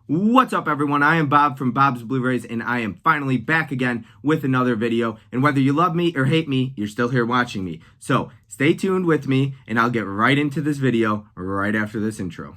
What's up, everyone? I am Bob from Bob's Blu-rays, and I am finally back again with another video. And whether you love me or hate me, you're still here watching me. So stay tuned with me, and I'll get right into this video right after this intro.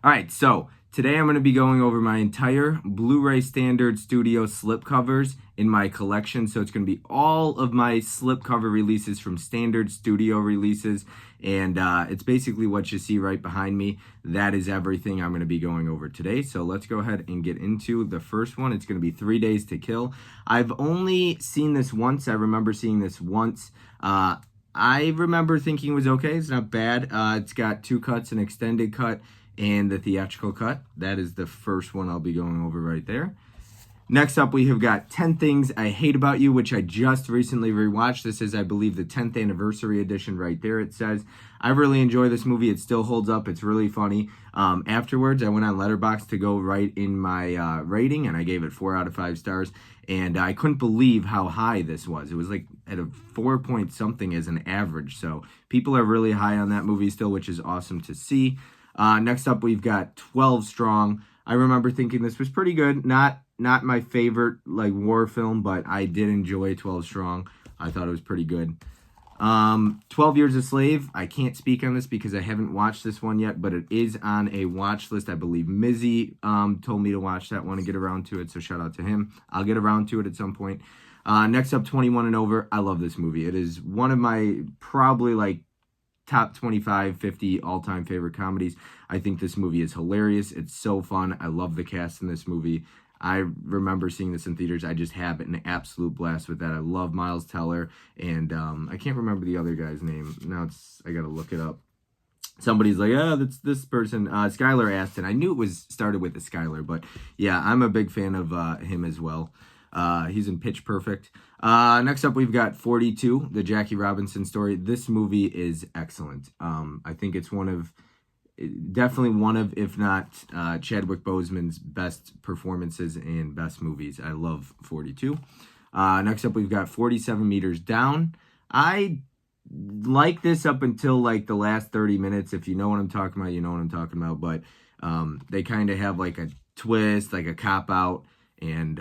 Alright, so today I'm going to be going over my entire Blu-ray Standard Studio slipcovers in my collection. So it's going to be all of my slipcover releases from Standard Studio releases. And it's basically what you see right behind me. That is everything I'm going to be going over today. So let's go ahead and get into the first one. It's going to be 3 Days to Kill. I've only seen this once. I remember seeing this once. I remember thinking it was okay. It's not bad. It's got 2 cuts, an extended cut and the theatrical cut. That is the first one I'll be going over right there. Next up, we have got 10 Things I Hate About You, which I just recently rewatched. This is, I believe, the 10th anniversary edition right there, it says. I really enjoy this movie. It still holds up. It's really funny. Afterwards, I went on Letterboxd to go write in my rating, and I gave it 4 out of 5 stars. And I couldn't believe how high this was. It was like at a 4 point something as an average. So people are really high on that movie still, which is awesome to see. Next up, we've got 12 Strong. I remember thinking this was pretty good. Not my favorite like war film, but I did enjoy 12 Strong. I thought it was pretty good. 12 Years a Slave. I can't speak on this because I haven't watched this one yet, but it is on a watch list. I believe Mizzy told me to watch that one and get around to it, so shout out to him. I'll get around to it at some point. Next up, 21 and Over. I love this movie. It is one of my probably like top 25, 50 all-time favorite comedies. I think this movie is hilarious. It's so fun. I love the cast in this movie. I remember seeing this in theaters. I just have an absolute blast with that. I love Miles Teller, and I can't remember the other guy's name. Now I gotta look it up. Somebody's like, oh, that's this person, Skylar Astin. I knew it was started with a Skylar, but yeah, I'm a big fan of him as well. He's in Pitch Perfect. Next up, we've got 42, the Jackie Robinson story. This movie is excellent. I think it's definitely one of, if not Chadwick Boseman's best performances and best movies. I love 42. Next up, we've got 47 Meters Down. I like this up until like the last 30 minutes. If you know what I'm talking about, you know what I'm talking about. But they kind of have like a twist, like a cop-out, and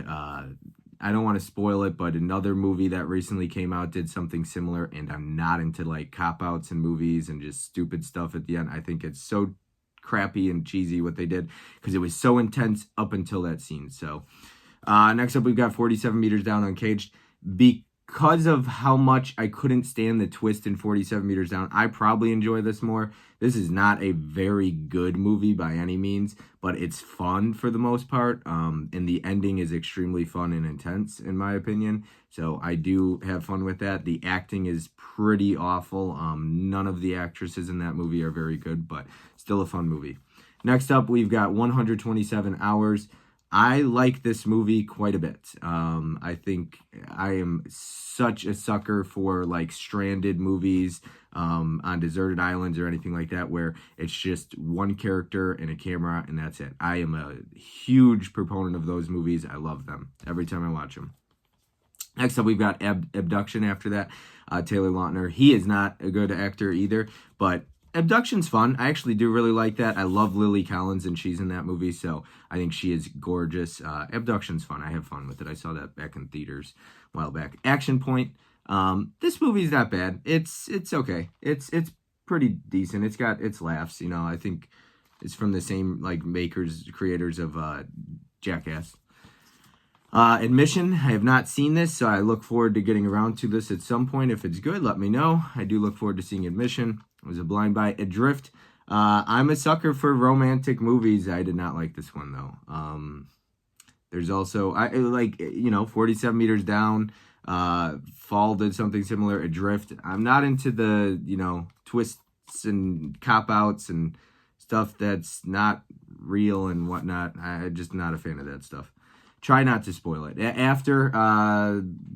I don't want to spoil it, but another movie that recently came out did something similar, and I'm not into like cop-outs in movies and just stupid stuff at the end. I think it's so crappy and cheesy what they did because it was so intense up until that scene. So next up, we've got 47 Meters Down, Uncaged. Because of how much I couldn't stand the twist in 47 Meters Down, I probably enjoy this more. This is not a very good movie by any means, but it's fun for the most part. And the ending is extremely fun and intense, in my opinion. So I do have fun with that. The acting is pretty awful. None of the actresses in that movie are very good, but still a fun movie. Next up, we've got 127 Hours. I like this movie quite a bit. I think I am such a sucker for like stranded movies on deserted islands or anything like that where it's just one character and a camera and that's it. I am a huge proponent of those movies. I love them every time I watch them. Next up, we've got Abduction after that. Taylor Lautner. He is not a good actor either, but Abduction's fun. I actually do really like that. I love Lily Collins, and she's in that movie, so I think she is gorgeous. Abduction's fun. I have fun with it. I saw that back in theaters a while back. Action Point. This movie's not bad. It's okay. It's pretty decent. It's got its laughs. You know, I think it's from the same like creators of Jackass. Admission. I have not seen this, so I look forward to getting around to this at some point. If it's good, let me know. I do look forward to seeing Admission. It was a blind buy. Adrift. I'm a sucker for romantic movies. I did not like this one, though. There's also, 47 Meters Down. Fall did something similar. Adrift. I'm not into the, twists and cop-outs and stuff that's not real and whatnot. I'm just not a fan of that stuff. Try not to spoil it. After,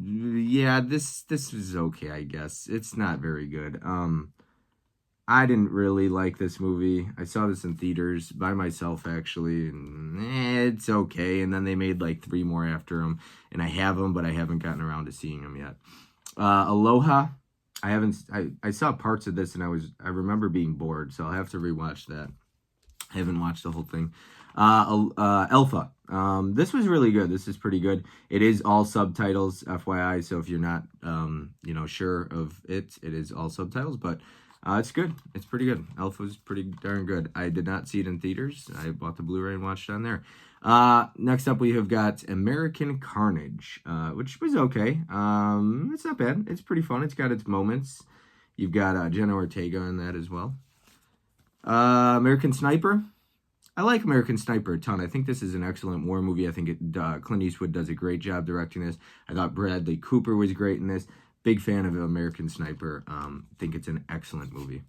this is okay, I guess. It's not very good. I didn't really like this movie. I saw this in theaters by myself, actually, and it's okay. And then they made like 3 more after them, and I have them, but I haven't gotten around to seeing them yet. Aloha. I haven't. I saw parts of this, and I remember being bored, so I'll have to rewatch that. I haven't watched the whole thing. Alpha. This was really good. This is pretty good. It is all subtitles, FYI. So if you're not, sure of it, it is all subtitles. But it's good. It's pretty good. Alpha was pretty darn good. I did not see it in theaters. I bought the Blu-ray and watched it on there. Next up, we have got American Carnage, which was okay. It's not bad. It's pretty fun. It's got its moments. You've got Jenna Ortega in that as well. American Sniper. I like American Sniper a ton. I think this is an excellent war movie. I think Clint Eastwood does a great job directing this. I thought Bradley Cooper was great in this. Big fan of American Sniper. Think it's an excellent movie.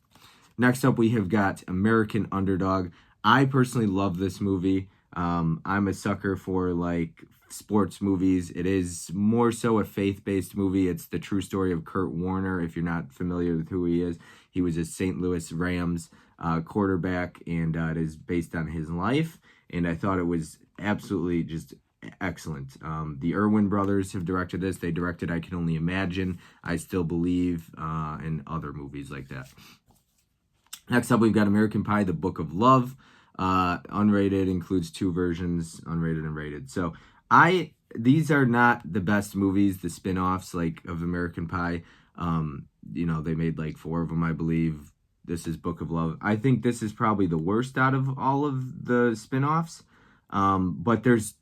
Next up, we have got American Underdog. I personally love this movie. I'm a sucker for like sports movies. It is more so a faith-based movie. It's the true story of Kurt Warner. If you're not familiar with who he is, he was a St. Louis Rams quarterback, and it is based on his life. And I thought it was absolutely just excellent. The Irwin brothers have directed this. They directed I Can Only Imagine, I Still Believe, and other movies like that. Next up, we've got American Pie, The Book of Love. Unrated, includes 2 versions, unrated and rated. So these are not the best movies, the spin-offs like of American Pie. They made like 4 of them, I believe. This is Book of Love. I think this is probably the worst out of all of the spin-offs. But there's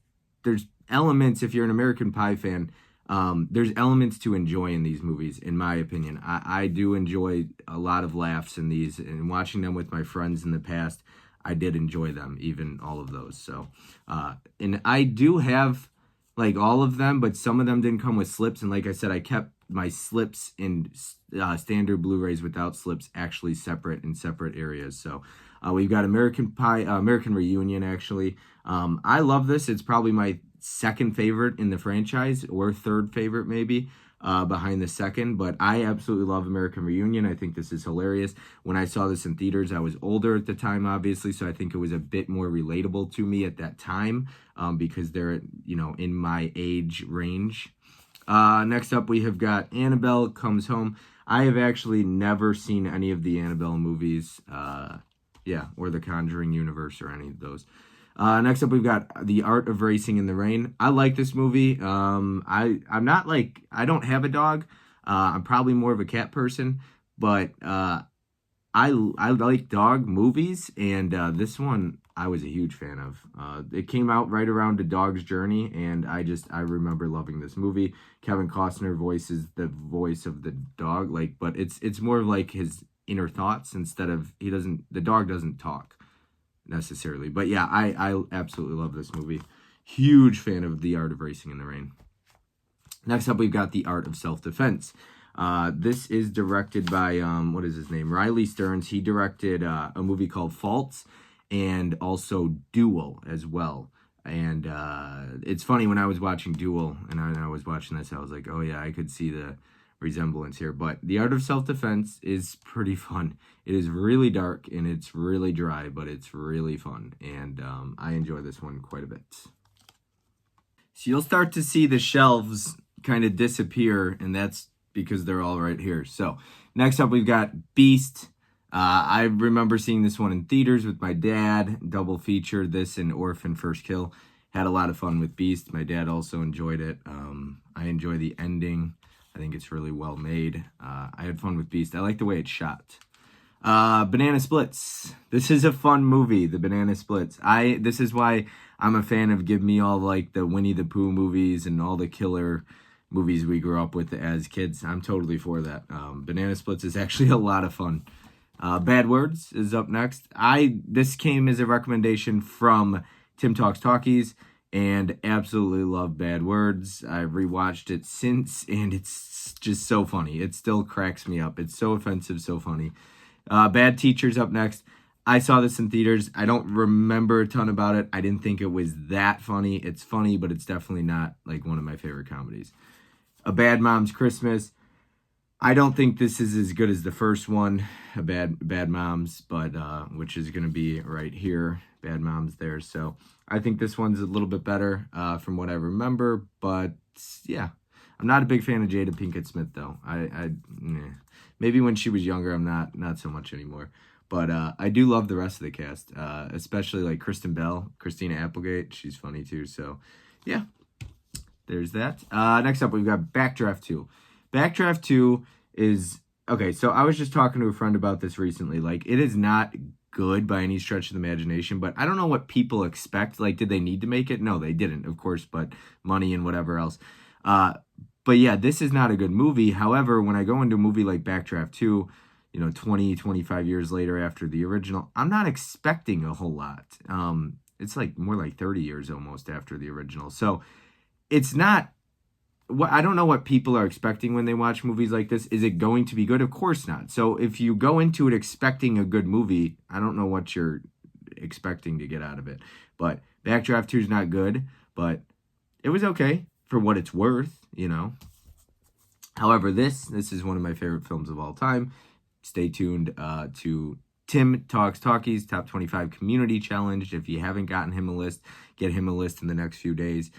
elements, if you're an American Pie fan, there's elements to enjoy in these movies, in my opinion. I do enjoy a lot of laughs in these, and watching them with my friends in the past, I did enjoy them, even all of those. So, and I do have like all of them, but some of them didn't come with slips. And like I said, I kept my slips in standard Blu-rays without slips actually separate in separate areas. So we've got American Pie, American Reunion, actually. I love this. It's probably my second favorite in the franchise, or third favorite maybe, behind the second. But I absolutely love American Reunion. I think this is hilarious. When I saw this in theaters, I was older at the time, obviously, so I think it was a bit more relatable to me at that time, because they're, in my age range. Next up, we have got Annabelle Comes Home. I have actually never seen any of the Annabelle movies, or the Conjuring universe or any of those. Next up, we've got The Art of Racing in the Rain. I like this movie. I'm not like, I don't have a dog. I'm probably more of a cat person, but I like dog movies, and this one I was a huge fan of. It came out right around A Dog's Journey, and I remember loving this movie. Kevin Costner voices the voice of the dog, but it's more of like his inner thoughts instead of, the dog doesn't talk necessarily. But yeah, I absolutely love this movie. Huge fan of The Art of Racing in the Rain. Next up, we've got The Art of Self-Defense. This is directed by, what is his name? Riley Stearns. He directed a movie called Faults, and also Duel as well. And it's funny, when I was watching Duel and I was watching this, I was like, oh yeah, I could see the resemblance here. But The Art of Self-Defense is pretty fun. It is really dark and it's really dry, but it's really fun. And I enjoy this one quite a bit. So you'll start to see the shelves kind of disappear, and that's because they're all right here. So next up, we've got Beast. I remember seeing this one in theaters with my dad, double feature, this and Orphan First Kill. Had a lot of fun with Beast. My dad also enjoyed it. I enjoy the ending. I think it's really well made. I had fun with Beast. I like the way it's shot. Banana Splits. This is a fun movie, the Banana Splits. This is why I'm a fan of give me all like the Winnie the Pooh movies and all the killer movies we grew up with as kids. I'm totally for that. Banana Splits is actually a lot of fun. Bad Words is up next. This came as a recommendation from Tim Talks Talkies, and absolutely love Bad Words. I've rewatched it since, and it's just so funny. It still cracks me up. It's so offensive, so funny. Bad Teacher's up next. I saw this in theaters. I don't remember a ton about it. I didn't think it was that funny. It's funny, but it's definitely not like one of my favorite comedies. A Bad Mom's Christmas. I don't think this is as good as the first one, Bad Moms, but which is going to be right here, Bad Moms there. So I think this one's a little bit better from what I remember. But yeah, I'm not a big fan of Jada Pinkett Smith though. Maybe when she was younger, I'm not so much anymore. But I do love the rest of the cast, especially like Kristen Bell, Christina Applegate. She's funny too. So yeah, there's that. Next up, we've got Backdraft 2. Backdraft 2 is... Okay, so I was just talking to a friend about this recently. Like, it is not good by any stretch of the imagination, but I don't know what people expect. Like, did they need to make it? No, they didn't, of course, but money and whatever else. But yeah, this is not a good movie. However, when I go into a movie like Backdraft 2, 20, 25 years later after the original, I'm not expecting a whole lot. It's like more like 30 years almost after the original. So it's not... I don't know what people are expecting when they watch movies like this. Is it going to be good? Of course not. So if you go into it expecting a good movie, I don't know what you're expecting to get out of it. But Backdraft 2 is not good, but it was okay for what it's worth, However, this is one of my favorite films of all time. Stay tuned to Tim Talks Talkies Top 25 Community Challenge. If you haven't gotten him a list, get him a list in the next few days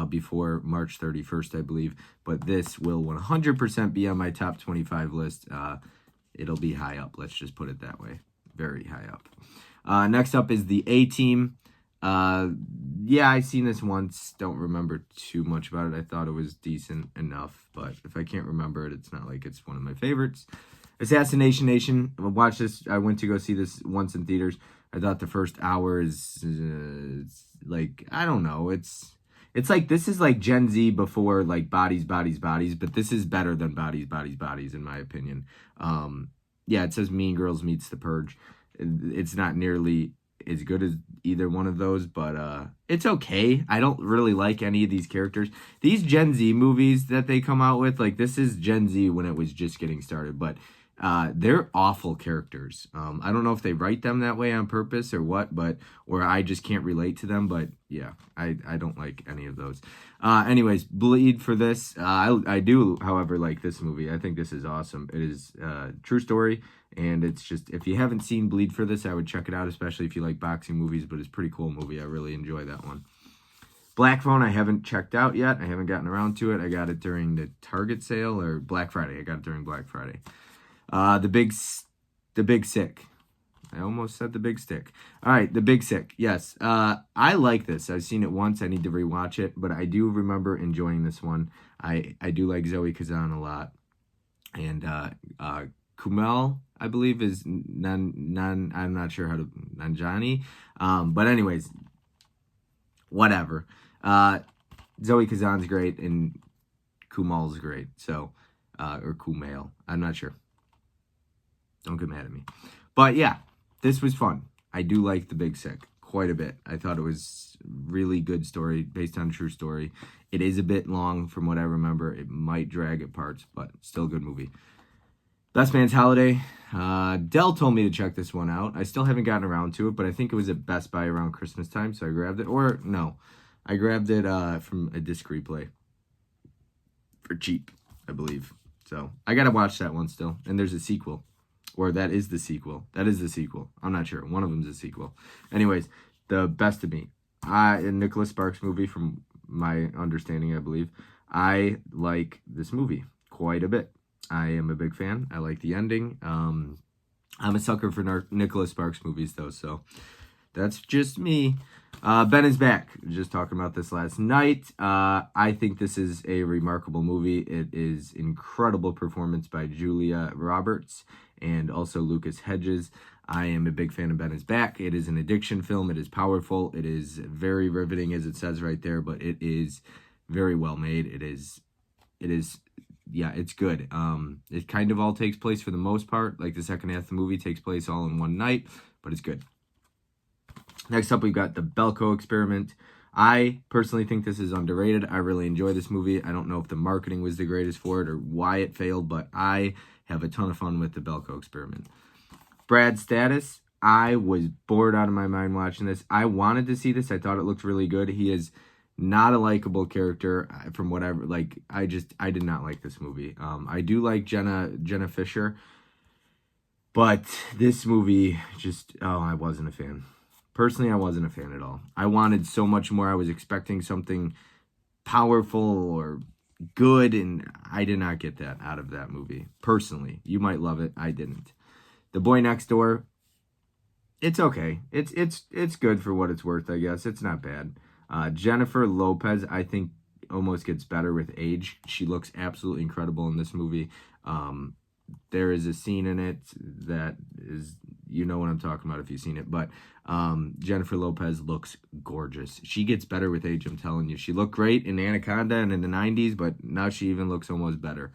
before March 31st, I believe. But this will 100% be on my top 25 list. It'll be high up. Let's just put it that way. Very high up. Next up is the A-Team. Yeah, I've seen this once. Don't remember too much about it. I thought it was decent enough. But if I can't remember it, it's not like it's one of my favorites. Assassination Nation. I watched this. I went to go see this once in theaters. I thought the first hour is like, I don't know. It's like, this is like Gen Z before like Bodies, but this is better than Bodies in my opinion. Yeah, it says Mean Girls meets The Purge. It's not nearly as good as either one of those, but it's okay. I don't really like any of these characters. These Gen Z movies that they come out with, like, this is Gen Z when it was just getting started, but they're awful characters. I don't know if they write them that way on purpose or what, or I just can't relate to them. But yeah, I don't like any of those. Anyways, Bleed for this. I do, however, like this movie. I think this is awesome. It is a true story. And it's just, if you haven't seen Bleed for this, I would check it out, especially if you like boxing movies. But it's a pretty cool movie. I really enjoy that one. Black Phone, I haven't checked out yet. I haven't gotten around to it. I got it during the Target sale or Black Friday. I got it during Black Friday. The Big Sick. I almost said The Big Stick. All right, The Big Sick. Yes. I like this. I've seen it once. I need to rewatch it, but I do remember enjoying this one. I do like Zoe Kazan a lot. And Kumail, I believe, is I'm not sure how to Nanjiani. But anyways, whatever. Zoe Kazan's great and Kumail's great. So or Kumail. I'm not sure. Don't get mad at me. But yeah, this was fun. I do like The Big Sick quite a bit. I thought it was really good story based on a true story. It is a bit long from what I remember. It might drag at parts, but still a good movie. Best Man's Holiday. Dell told me to check this one out. I still haven't gotten around to it, but I think it was at Best Buy around Christmas time, so I grabbed it. Or, no, I grabbed it from a disc replay for cheap, I believe. So I got to watch that one still. And there's a sequel. Or that is the sequel. That is the sequel. I'm not sure. One of them's a sequel. Anyways, The Best of Me. A Nicholas Sparks movie from my understanding, I believe. I like this movie quite a bit. I am a big fan. I like the ending. I'm a sucker for Nicholas Sparks movies, though, so that's just me. Ben is Back. Just talking about this last night. I think this is a remarkable movie. It is incredible performance by Julia Roberts and also Lucas Hedges. I am a big fan of Ben is Back. It is an addiction film. It is powerful. It is very riveting, as it says right there, but it is very well made. It is, yeah, it's good. It kind of all takes place for the most part. Like the second half of the movie takes place all in one night, but it's good. Next up, we've got The Belko Experiment. I personally think this is underrated. I really enjoy this movie. I don't know if the marketing was the greatest for it or why it failed, but I have a ton of fun with The Belko Experiment. Brad Status. I was bored out of my mind watching this. I wanted to see this. I thought it looked really good. He is Not a likable character from whatever. Like, I did not like this movie. I do like Jenna Fisher, but this movie just, I wasn't a fan. Personally, I wasn't a fan at all. I wanted so much more. I was expecting something powerful or good, and I did not get that out of that movie. Personally, you might love it. I didn't. The Boy Next Door, it's okay. It's good for what it's worth, I guess. It's not bad. Jennifer Lopez, I think, almost gets better with age. She looks absolutely incredible in this movie. There is a scene in it that is, you know what I'm talking about if you've seen it, but Jennifer Lopez looks gorgeous. She gets better with age, I'm telling you. She looked great in Anaconda and in the 90s, but now she even looks almost better.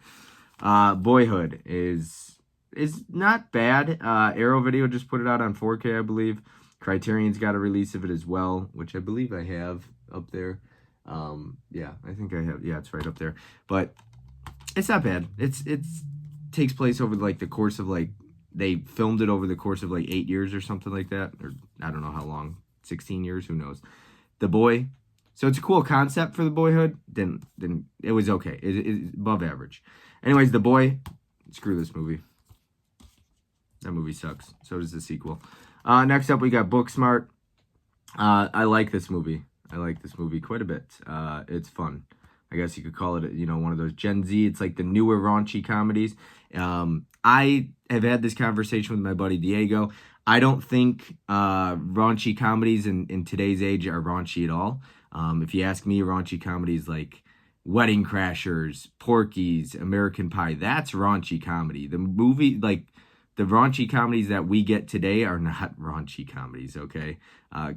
Boyhood is not bad. Arrow Video just put it out on 4K, I believe. Criterion's got a release of it as well, which I believe I have up there. Yeah, I think I have. Yeah, it's right up there. But it's not bad. It's takes place over like the course of like, they filmed it over the course of like 8 years or something like that, or I don't know how long, 16 years, who knows. The Boy, so it's a cool concept for the Boyhood. Then it was okay. It's above average. Anyways, The Boy, screw this movie. That movie sucks. So does the sequel. Next up, we got Booksmart. I like this movie. I like this movie quite a bit. It's fun. I guess you could call it, one of those Gen Z. It's like the newer raunchy comedies. I have had this conversation with my buddy Diego. I don't think raunchy comedies in today's age are raunchy at all. If you ask me, raunchy comedies like Wedding Crashers, Porky's, American Pie, that's raunchy comedy. The movie, like, the raunchy comedies that we get today are not raunchy comedies, okay?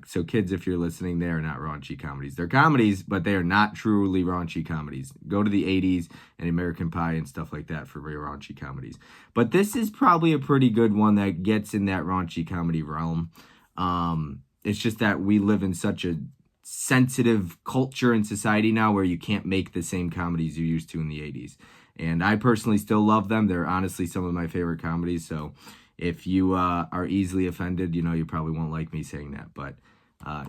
So kids, if you're listening, they are not raunchy comedies. They're comedies, but they are not truly raunchy comedies. Go to the 80s and American Pie and stuff like that for very raunchy comedies. But this is probably a pretty good one that gets in that raunchy comedy realm. It's just that we live in such a sensitive culture and society now where you can't make the same comedies you used to in the 80s. And I personally still love them. They're honestly some of my favorite comedies. So if you are easily offended, you probably won't like me saying that. But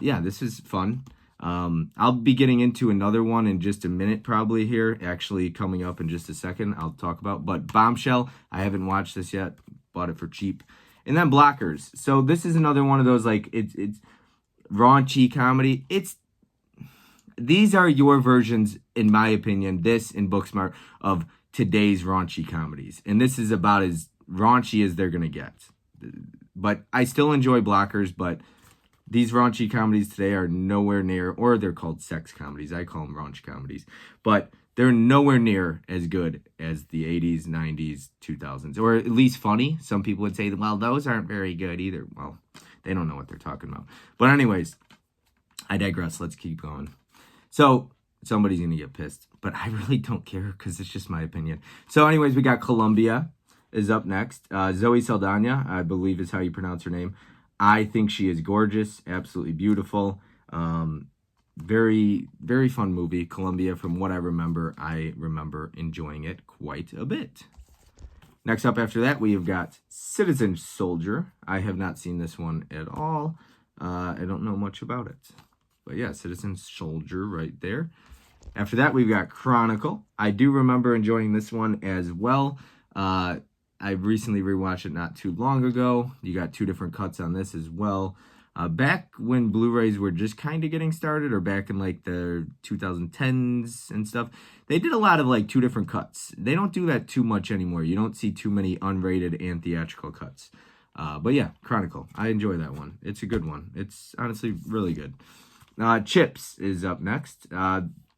yeah, this is fun. I'll be getting into another one in just a minute probably here. Actually coming up in just a second I'll talk about. But Bombshell, I haven't watched this yet. Bought it for cheap. And then Blockers. So this is another one of those, like, it's raunchy comedy. These are your versions, in my opinion, this and Booksmart, of today's raunchy comedies. And this is about as raunchy as they're going to get. But I still enjoy Blockers, but these raunchy comedies today are nowhere near, or they're called sex comedies. I call them raunch comedies. But they're nowhere near as good as the 80s, 90s, 2000s, or at least funny. Some people would say, well, those aren't very good either. Well, they don't know what they're talking about. But anyways, I digress. Let's keep going. So somebody's going to get pissed, but I really don't care because it's just my opinion. So anyways, we got Columbia is up next. Zoe Saldana, I believe is how you pronounce her name. I think she is gorgeous, absolutely beautiful. Very, very fun movie. Columbia, from what I remember enjoying it quite a bit. Next up after that, we have got Citizen Soldier. I have not seen this one at all. I don't know much about it. But yeah, Citizen Soldier right there. After that, we've got Chronicle. I do remember enjoying this one as well. I recently rewatched it not too long ago. You got two different cuts on this as well. Back when Blu-rays were just kind of getting started, or back in like the 2010s and stuff, they did a lot of like two different cuts. They don't do that too much anymore. You don't see too many unrated and theatrical cuts. But yeah, Chronicle. I enjoy that one. It's a good one. It's honestly really good. Chips is up next.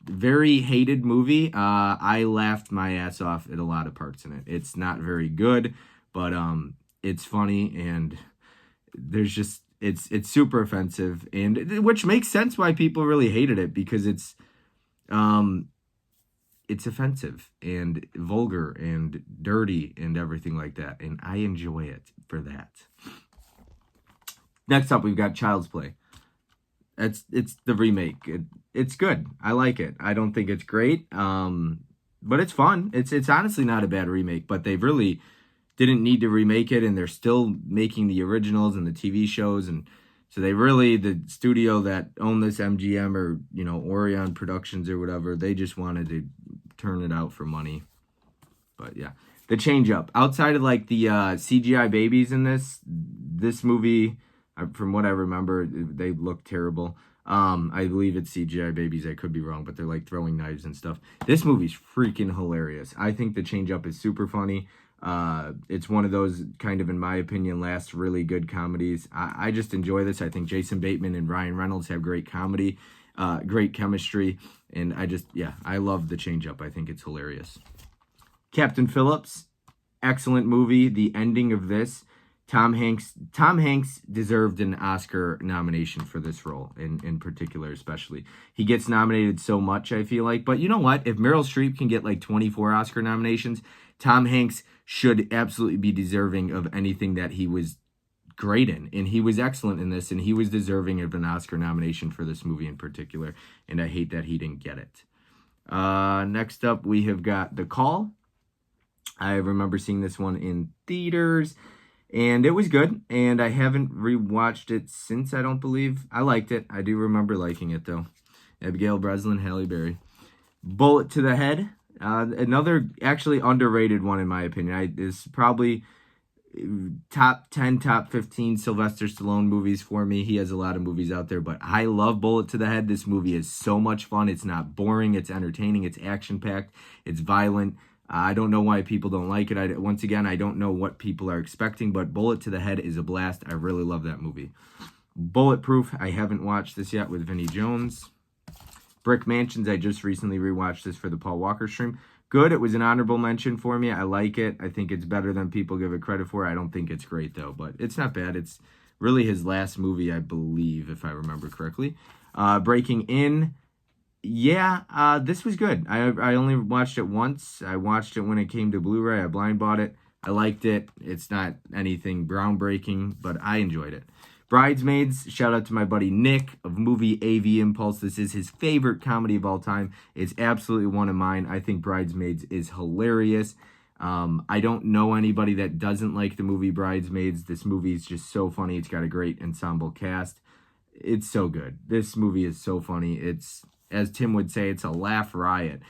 Very hated movie. I laughed my ass off at a lot of parts in it. It's not very good, but it's funny, and there's just it's super offensive, and which makes sense why people really hated it, because it's offensive and vulgar and dirty and everything like that, and I enjoy it for that. Next up, we've got Child's Play. It's the remake. It's good. I like it. I don't think it's great, but it's fun. It's honestly not a bad remake, but they really didn't need to remake it, and they're still making the originals and the TV shows, and So they really, the studio that owned this, MGM or, you know, Orion Productions or whatever, they just wanted to turn it out for money. But yeah, the change up. Outside of like the CGI babies in this movie, from what I remember, they look terrible. I believe it's CGI babies. I could be wrong, but they're like throwing knives and stuff. This movie's freaking hilarious. I think the change up is super funny. It's one of those kind of, in my opinion, last really good comedies. I just enjoy this. I think Jason Bateman and Ryan Reynolds have great comedy, great chemistry. And I love the change up. I think it's hilarious. Captain Phillips, excellent movie. The ending of this, Tom Hanks deserved an Oscar nomination for this role, in particular, especially. He gets nominated so much, I feel like. But you know what? If Meryl Streep can get like 24 Oscar nominations, Tom Hanks should absolutely be deserving of anything that he was great in. And he was excellent in this, and he was deserving of an Oscar nomination for this movie in particular. And I hate that he didn't get it. Next up, we have got The Call. I remember seeing this one in theaters, and it was good, and I haven't rewatched it since, I don't believe. I liked it. I do remember liking it, though. Abigail Breslin, Halle Berry. Bullet to the Head. Another actually underrated one, in my opinion. Is probably top 10, top 15 Sylvester Stallone movies for me. He has a lot of movies out there, but I love Bullet to the Head. This movie is so much fun. It's not boring. It's entertaining. It's action-packed. It's violent. I don't know why people don't like it. Once again, I don't know what people are expecting, but Bullet to the Head is a blast. I really love that movie. Bulletproof, I haven't watched this yet, with Vinnie Jones. Brick Mansions, I just recently rewatched this for the Paul Walker stream. Good, it was an honorable mention for me. I like it. I think it's better than people give it credit for. I don't think it's great, though, but it's not bad. It's really his last movie, I believe, if I remember correctly. Breaking In. Yeah, this was good. I only watched it once. I watched it when it came to Blu-ray. I blind bought it. I liked it. It's not anything groundbreaking, but I enjoyed it. Bridesmaids, shout out to my buddy Nick of Movie AV Impulse. This is his favorite comedy of all time. It's absolutely one of mine. I think Bridesmaids is hilarious. I don't know anybody that doesn't like the movie Bridesmaids. This movie is just so funny. It's got a great ensemble cast. It's so good. This movie is so funny. It's, as Tim would say, it's a laugh riot.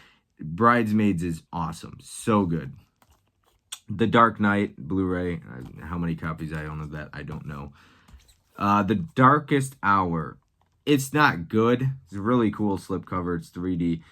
Bridesmaids is awesome. So good. The Dark Knight, Blu-ray. How many copies I own of that, I don't know. The Darkest Hour. It's not good. It's a really cool slipcover. It's 3D.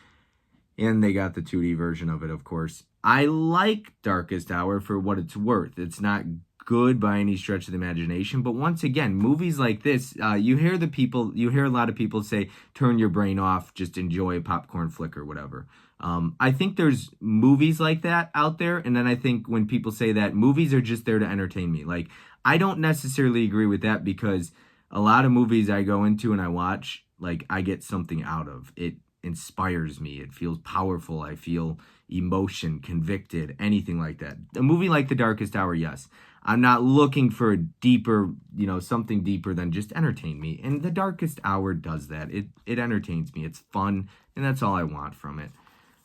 And they got the 2D version of it, of course. I like Darkest Hour for what it's worth. It's not good by any stretch of the imagination, but once again, movies like this, you hear a lot of people say, turn your brain off, just enjoy a popcorn flick or whatever. I think there's movies like that out there, and then I think when people say that, movies are just there to entertain me. Like, I don't necessarily agree with that, because a lot of movies I go into and I watch, like, I get something out of it. Inspires me. It feels powerful. I feel emotion, convicted, anything like that. A movie like The Darkest Hour, yes. I'm not looking for a deeper, something deeper than just entertain me. And The Darkest Hour does that. It entertains me. It's fun, and that's all I want from it.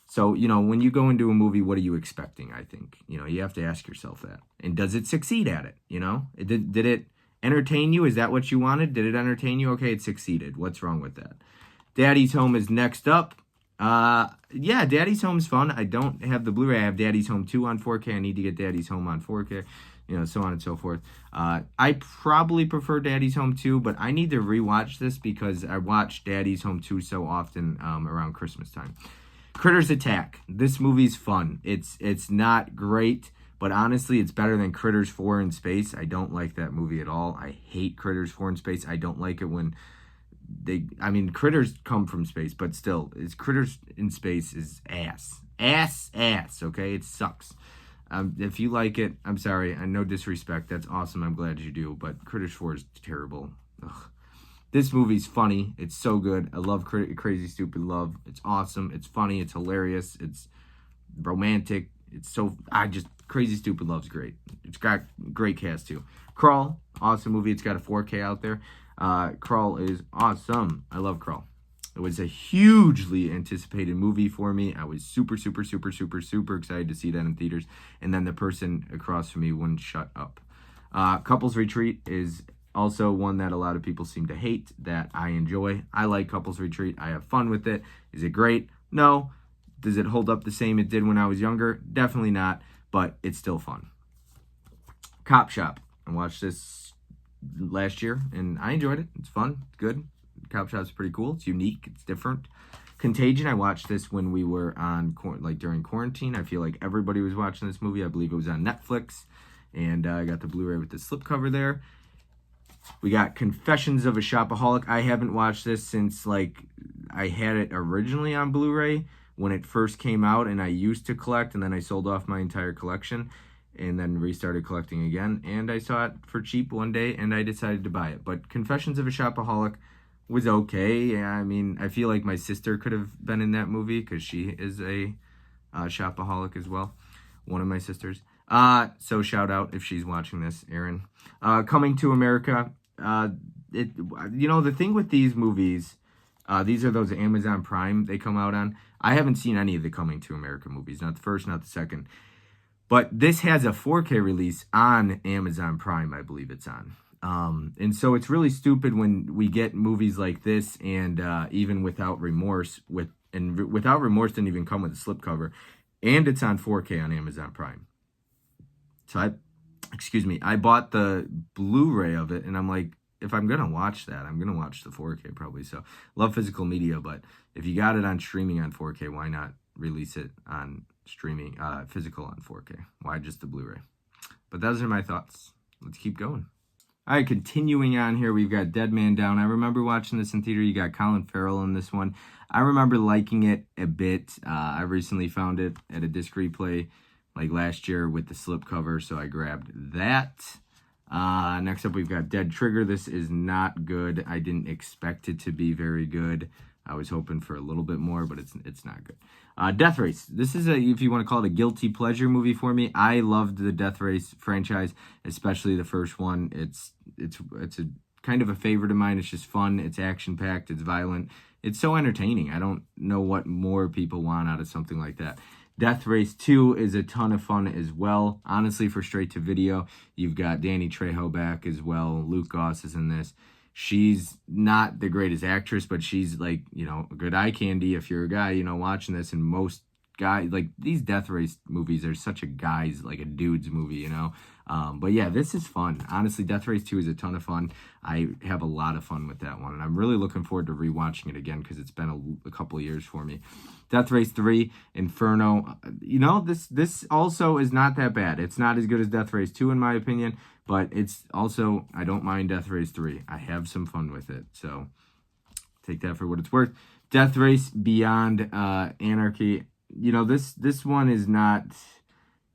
So, when you go into a movie, what are you expecting, I think? You have to ask yourself that. And does it succeed at it, Did it entertain you? Is that what you wanted? Did it entertain you? Okay, it succeeded. What's wrong with that? Daddy's Home is next up. Yeah, Daddy's Home's fun. I don't have the Blu-ray. I have Daddy's Home 2 on 4K. I need to get Daddy's Home on 4K, so on and so forth. I probably prefer Daddy's Home 2, but I need to rewatch this because I watch Daddy's Home 2 so often around Christmas time. Critters Attack. This movie's fun. It's not great, but honestly, it's better than Critters 4 in Space. I don't like that movie at all. I hate Critters 4 in Space. I don't like it when critters come from space, but still, Critters in Space is ass, okay? It sucks. If you like it, I'm sorry, and no disrespect, that's awesome, I'm glad you do, but Critters 4 is terrible. Ugh. This movie's funny, it's so good. I love Crazy Stupid Love. It's awesome, it's funny, it's hilarious, it's romantic, Crazy Stupid Love's great. It's got great cast too. Crawl, awesome movie, it's got a 4K out there. Crawl is awesome. I love Crawl. It was a hugely anticipated movie for me. I was super excited to see that in theaters. And then the person across from me wouldn't shut up. Couples Retreat is Also one that a lot of people seem to hate that I enjoy. I like Couples Retreat. I have fun with it. Is it great? No. Does it hold up the same it did when I was younger? Definitely not, but it's still fun. Cop Shop. I watched this last year, and I enjoyed it. It's fun. It's good. Cop Shop's pretty cool. It's unique. It's different. Contagion. I watched this when we were on, during quarantine. I feel like everybody was watching this movie. I believe it was on Netflix, and I got the Blu-ray with the slipcover there. We got Confessions of a Shopaholic. I haven't watched this since, I had it originally on Blu-ray when it first came out, and I used to collect, and then I sold off my entire collection and then restarted collecting again, and I saw it for cheap one day, and I decided to buy it. But Confessions of a Shopaholic was okay. I mean, I feel like my sister could have been in that movie because she is a shopaholic as well, one of my sisters. So shout out if she's watching this, Erin. Coming to America. The thing with these movies, these are those Amazon Prime they come out on. I haven't seen any of the Coming to America movies, not the first, not the second. But this has a 4K release on Amazon Prime, I believe it's on. And so it's really stupid when we get movies like this, and even Without Remorse, Without Remorse didn't even come with a slipcover, and it's on 4K on Amazon Prime. So I bought the Blu-ray of it, and I'm like, if I'm gonna watch that, I'm gonna watch the 4K probably. So love physical media, but if you got it on streaming on 4K, why not release it on streaming physical on 4K? Why just the Blu-ray? But those are my thoughts. Let's keep going. All right, continuing on here, we've got Dead Man Down. I remember watching this in theater. You got Colin Farrell in this one. I remember liking it a bit. I recently found it at a disc replay last year with the slipcover, so I grabbed that. Next up, we've got Dead Trigger. This is not good. I didn't expect it to be very good. I was hoping for a little bit more, but it's not good. Death Race. This is if you want to call it a guilty pleasure movie for me. I loved the Death Race franchise, especially the first one. It's a kind of a favorite of mine. It's just fun. It's action-packed. It's violent. It's so entertaining. I don't know what more people want out of something like that. Death Race 2 is a ton of fun as well. Honestly, for straight-to-video, you've got Danny Trejo back as well. Luke Goss is in this. She's not the greatest actress, but she's a good eye candy if you're a guy, watching this. And most guys, these Death Race movies are such a guy's, a dude's movie, But yeah, this is fun. Honestly, Death Race 2 is a ton of fun. I have a lot of fun with that one, and I'm really looking forward to rewatching it again because it's been a couple of years for me. Death Race 3, Inferno. This also is not that bad. It's not as good as Death Race 2 in my opinion, but it's also, I don't mind Death Race 3. I have some fun with it, so take that for what it's worth. Death Race Beyond Anarchy. This one is not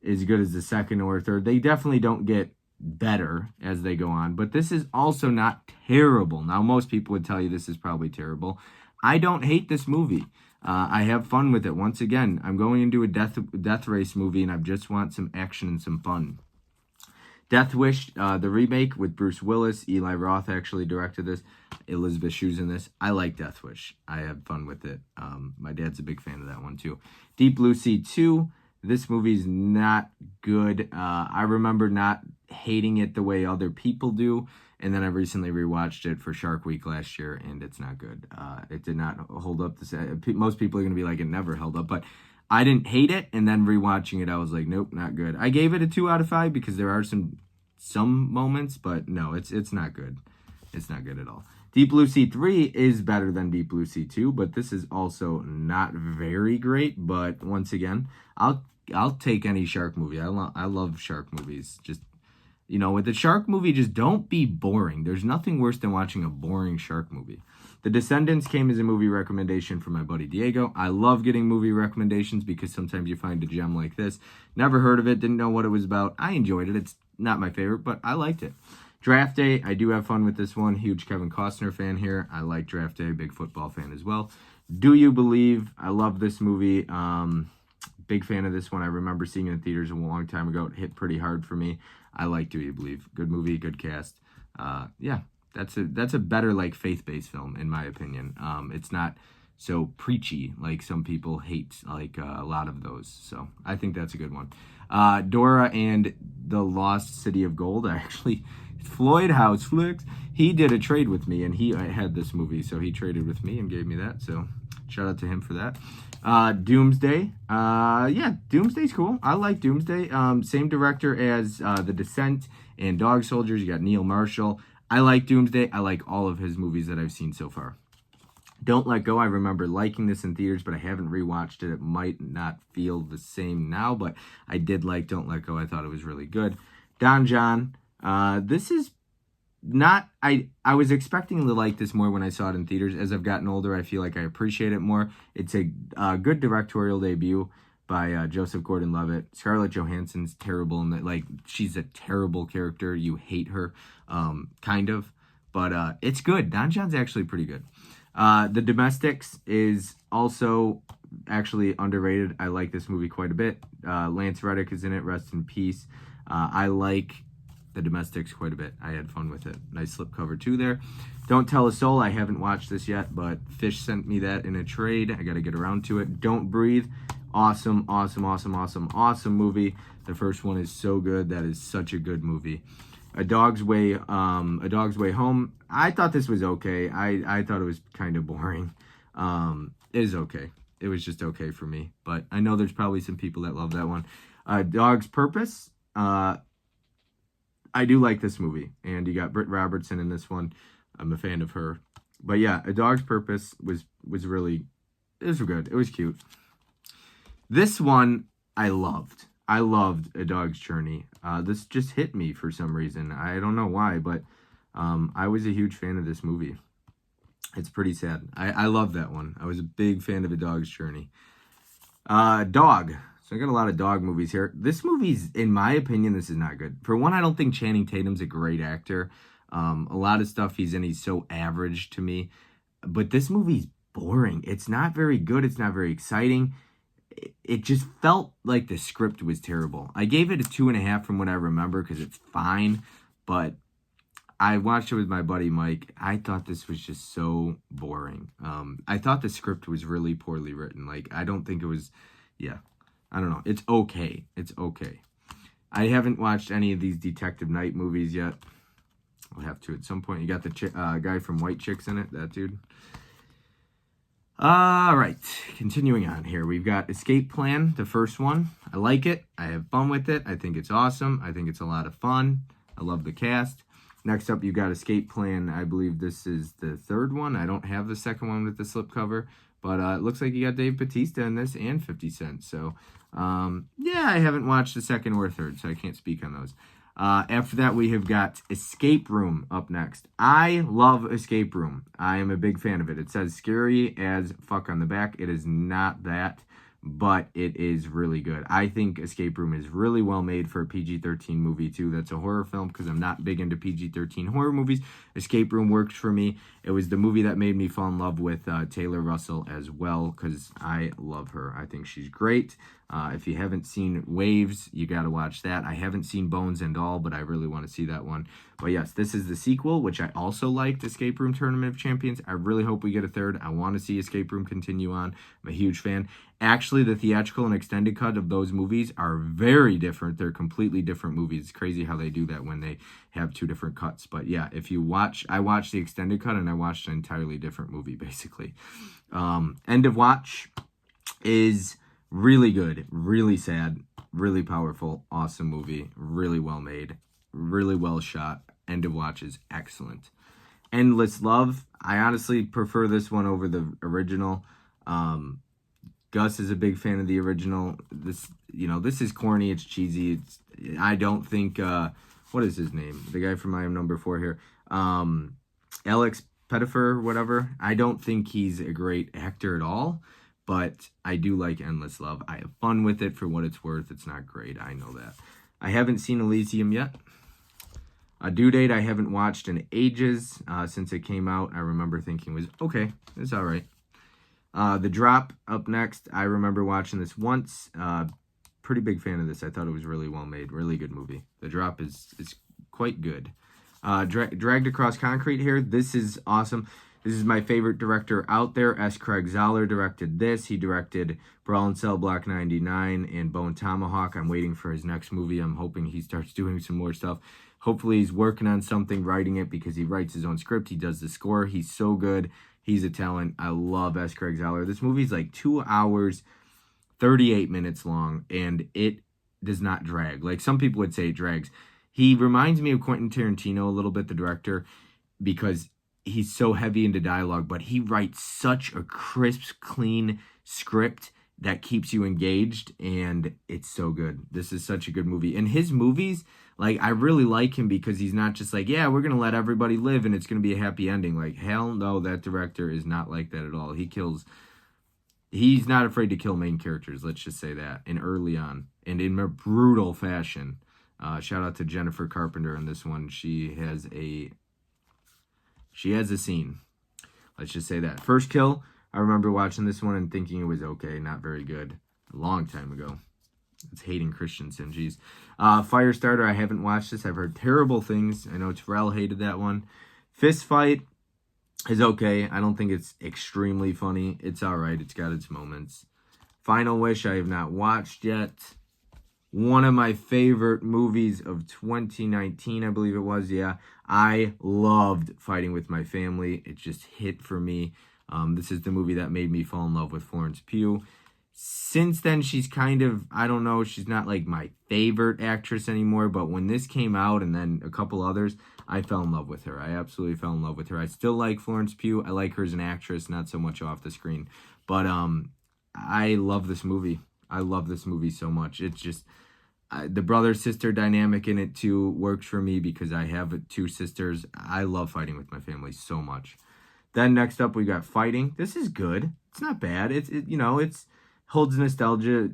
as good as the second or third. They definitely don't get better as they go on, but this is also not terrible. Now, most people would tell you this is probably terrible. I don't hate this movie. I have fun with it. Once again, I'm going into a Death Race movie, and I just want some action and some fun. Death Wish, the remake with Bruce Willis. Eli Roth actually directed this. Elizabeth Shue's in this. I like Death Wish. I have fun with it. My dad's a big fan of that one, too. Deep Blue Sea 2. This movie's not good. I remember not hating it the way other people do, and then I recently rewatched it for Shark Week last year, and it's not good. It did not hold up. Most people are going to be like, it never held up, but I didn't hate it, and then rewatching it, I was like, nope, not good. I gave it a 2 out of 5 because there are some moments, but no, it's not good. It's not good at all. Deep Blue Sea 3 is better than Deep Blue Sea 2, but this is also not very great. But once again, I'll take any shark movie. I love shark movies. Just, with the shark movie, just don't be boring. There's nothing worse than watching a boring shark movie. The Descendants came as a movie recommendation from my buddy Diego. I love getting movie recommendations because sometimes you find a gem like this. Never heard of it, didn't know what it was about. I enjoyed it. It's not my favorite, but I liked it. Draft Day, I do have fun with this one. Huge Kevin Costner fan here. I like Draft Day, big football fan as well. Do You Believe? I love this movie. Big fan of this one. I remember seeing it in theaters a long time ago. It hit pretty hard for me. I like Do You Believe? Good movie, good cast. Yeah, that's a better faith-based film in my opinion. It's not so preachy like some people hate a lot of those. So I think that's a good one. Dora and the Lost City of Gold. I actually Floyd House Flicks. He did a trade with me, and he had this movie, so he traded with me and gave me that. So shout out to him for that. Doomsday. Yeah, Doomsday's cool. I like Doomsday. Same director as The Descent and Dog Soldiers. You got Neil Marshall. I like Doomsday. I like all of his movies that I've seen so far. Don't Let Go. I remember liking this in theaters, but I haven't rewatched it. It might not feel the same now, but I did like Don't Let Go. I thought it was really good. Don John. This is not... I was expecting to like this more when I saw it in theaters. As I've gotten older, I feel like I appreciate it more. It's a good directorial debut by Joseph Gordon-Levitt. Scarlett Johansson's terrible, and like she's a terrible character. You hate her, kind of, but it's good. Don John's actually pretty good. The Domestics is also actually underrated. I like this movie quite a bit. Lance Reddick is in it. Rest in peace. I like The Domestics quite a bit. I had fun with it. Nice slipcover too there. Don't Tell a Soul. I haven't watched this yet, but Fish sent me that in a trade. I got to get around to it. Don't Breathe. Awesome, awesome, awesome, awesome, awesome movie. The first one is so good. That is such a good movie. A Dog's Way Home. I thought this was okay. I thought it was kind of boring. It is okay. It was just okay for me. But I know there's probably some people that love that one. Dog's Purpose. I do like this movie. And you got Britt Robertson in this one. I'm a fan of her. But yeah, A Dog's Purpose was really... It was good. It was cute. This one I loved. I loved A Dog's Journey. This just hit me for some reason. I don't know why, but I was a huge fan of this movie. It's pretty sad. I love that one. I was a big fan of A Dog's Journey. Dog. So I got a lot of dog movies here. This movie's, in my opinion, this is not good. For one, I don't think Channing Tatum's a great actor. A lot of stuff he's in, he's so average to me. But this movie's boring. It's not very good. It's not very exciting. It just felt like the script was terrible. I gave it a 2.5 from what I remember because it's fine, but I watched it with my buddy Mike. I thought this was just so boring. I thought the script was really poorly written. Like, I don't think it was, yeah, I don't know. It's okay. It's okay. I haven't watched any of these Detective Night movies yet. I'll have to at some point. You got the guy from White Chicks in it, that dude. All right, continuing on here. We've got Escape Plan, the first one. I like it. I have fun with it. I think it's awesome. I think it's a lot of fun. I love the cast. Next up, you got Escape Plan. I believe this is the third one. I don't have the second one with the slipcover, but it looks like you got Dave Bautista in this and 50 Cent. So, yeah, I haven't watched the second or third, so I can't speak on those. After that, we have got Escape Room up next. I love Escape Room. I am a big fan of it. It says scary as fuck on the back. It is not that, but it is really good. I think Escape Room is really well made for a PG-13 movie, too. That's a horror film, because I'm not big into PG-13 horror movies. Escape Room worked for me. It was the movie that made me fall in love with Taylor Russell as well, because I love her. I think she's great. If you haven't seen Waves, you got to watch that. I haven't seen Bones and All, but I really want to see that one. But yes, this is the sequel, which I also liked, Escape Room Tournament of Champions. I really hope we get a third. I want to see Escape Room continue on. I'm a huge fan. Actually, the theatrical and extended cut of those movies are very different. They're completely different movies. It's crazy how they do that when they have two different cuts. But yeah, if you watch, I watched the extended cut and I watched an entirely different movie, basically. End of Watch is really good, really sad, really powerful, awesome movie, really well made, really well shot. End of Watch is excellent. Endless Love, I honestly prefer this one over the original. Gus is a big fan of the original. This is corny, it's cheesy. I don't think, what is his name? The guy from I Am Number 4 here. Alex Pettifer, whatever. I don't think he's a great actor at all. But I do like Endless Love. I have fun with it for what it's worth. It's not great. I know that. I haven't seen Elysium yet. A Due Date I haven't watched in ages. Since it came out, I remember thinking it was okay. It's all right. The Drop up next. I remember watching this once. Pretty big fan of this. I thought it was really well made. Really good movie. The Drop is quite good. Dragged Across Concrete here. This is awesome. This is my favorite director out there. S. Craig Zahler directed this. He directed Brawl in Cell Block 99 and Bone Tomahawk. I'm waiting for his next movie. I'm hoping he starts doing some more stuff. Hopefully he's working on something, writing it, because he writes his own script. He does the score. He's so good. He's a talent. I love S. Craig Zeller. This movie's like 2 hours, 38 minutes long, and it does not drag. Like some people would say it drags. He reminds me of Quentin Tarantino a little bit, the director, because he's so heavy into dialogue, but he writes such a crisp, clean script that keeps you engaged, and it's so good. This is such a good movie. And his movies, like, I really like him because he's not just like, yeah, we're going to let everybody live and it's going to be a happy ending. Like, hell no, that director is not like that at all. He's not afraid to kill main characters, let's just say that, and early on, and in a brutal fashion. Shout out to Jennifer Carpenter in this one. She has a scene. Let's just say that. First Kill, I remember watching this one and thinking it was okay, not very good, a long time ago. It's Hayden Christensen, geez. Firestarter, I haven't watched this. I've heard terrible things. I know Terrell hated that one. Fist Fight is okay. I don't think it's extremely funny. It's all right. It's got its moments. Final Wish, I have not watched yet. One of my favorite movies of 2019, I believe it was. Yeah, I loved Fighting with My Family. It just hit for me. This is the movie that made me fall in love with Florence Pugh. Since then, she's kind of, I don't know, she's not like my favorite actress anymore. But when this came out and then a couple others, I fell in love with her. I absolutely fell in love with her. I still like Florence Pugh. I like her as an actress, not so much off the screen. But I love this movie. I love this movie so much. It's just, the brother-sister dynamic in it too works for me because I have 2 sisters. I love Fighting with My Family so much. Then next up we got Fighting. This is good. It's not bad. It's holds nostalgia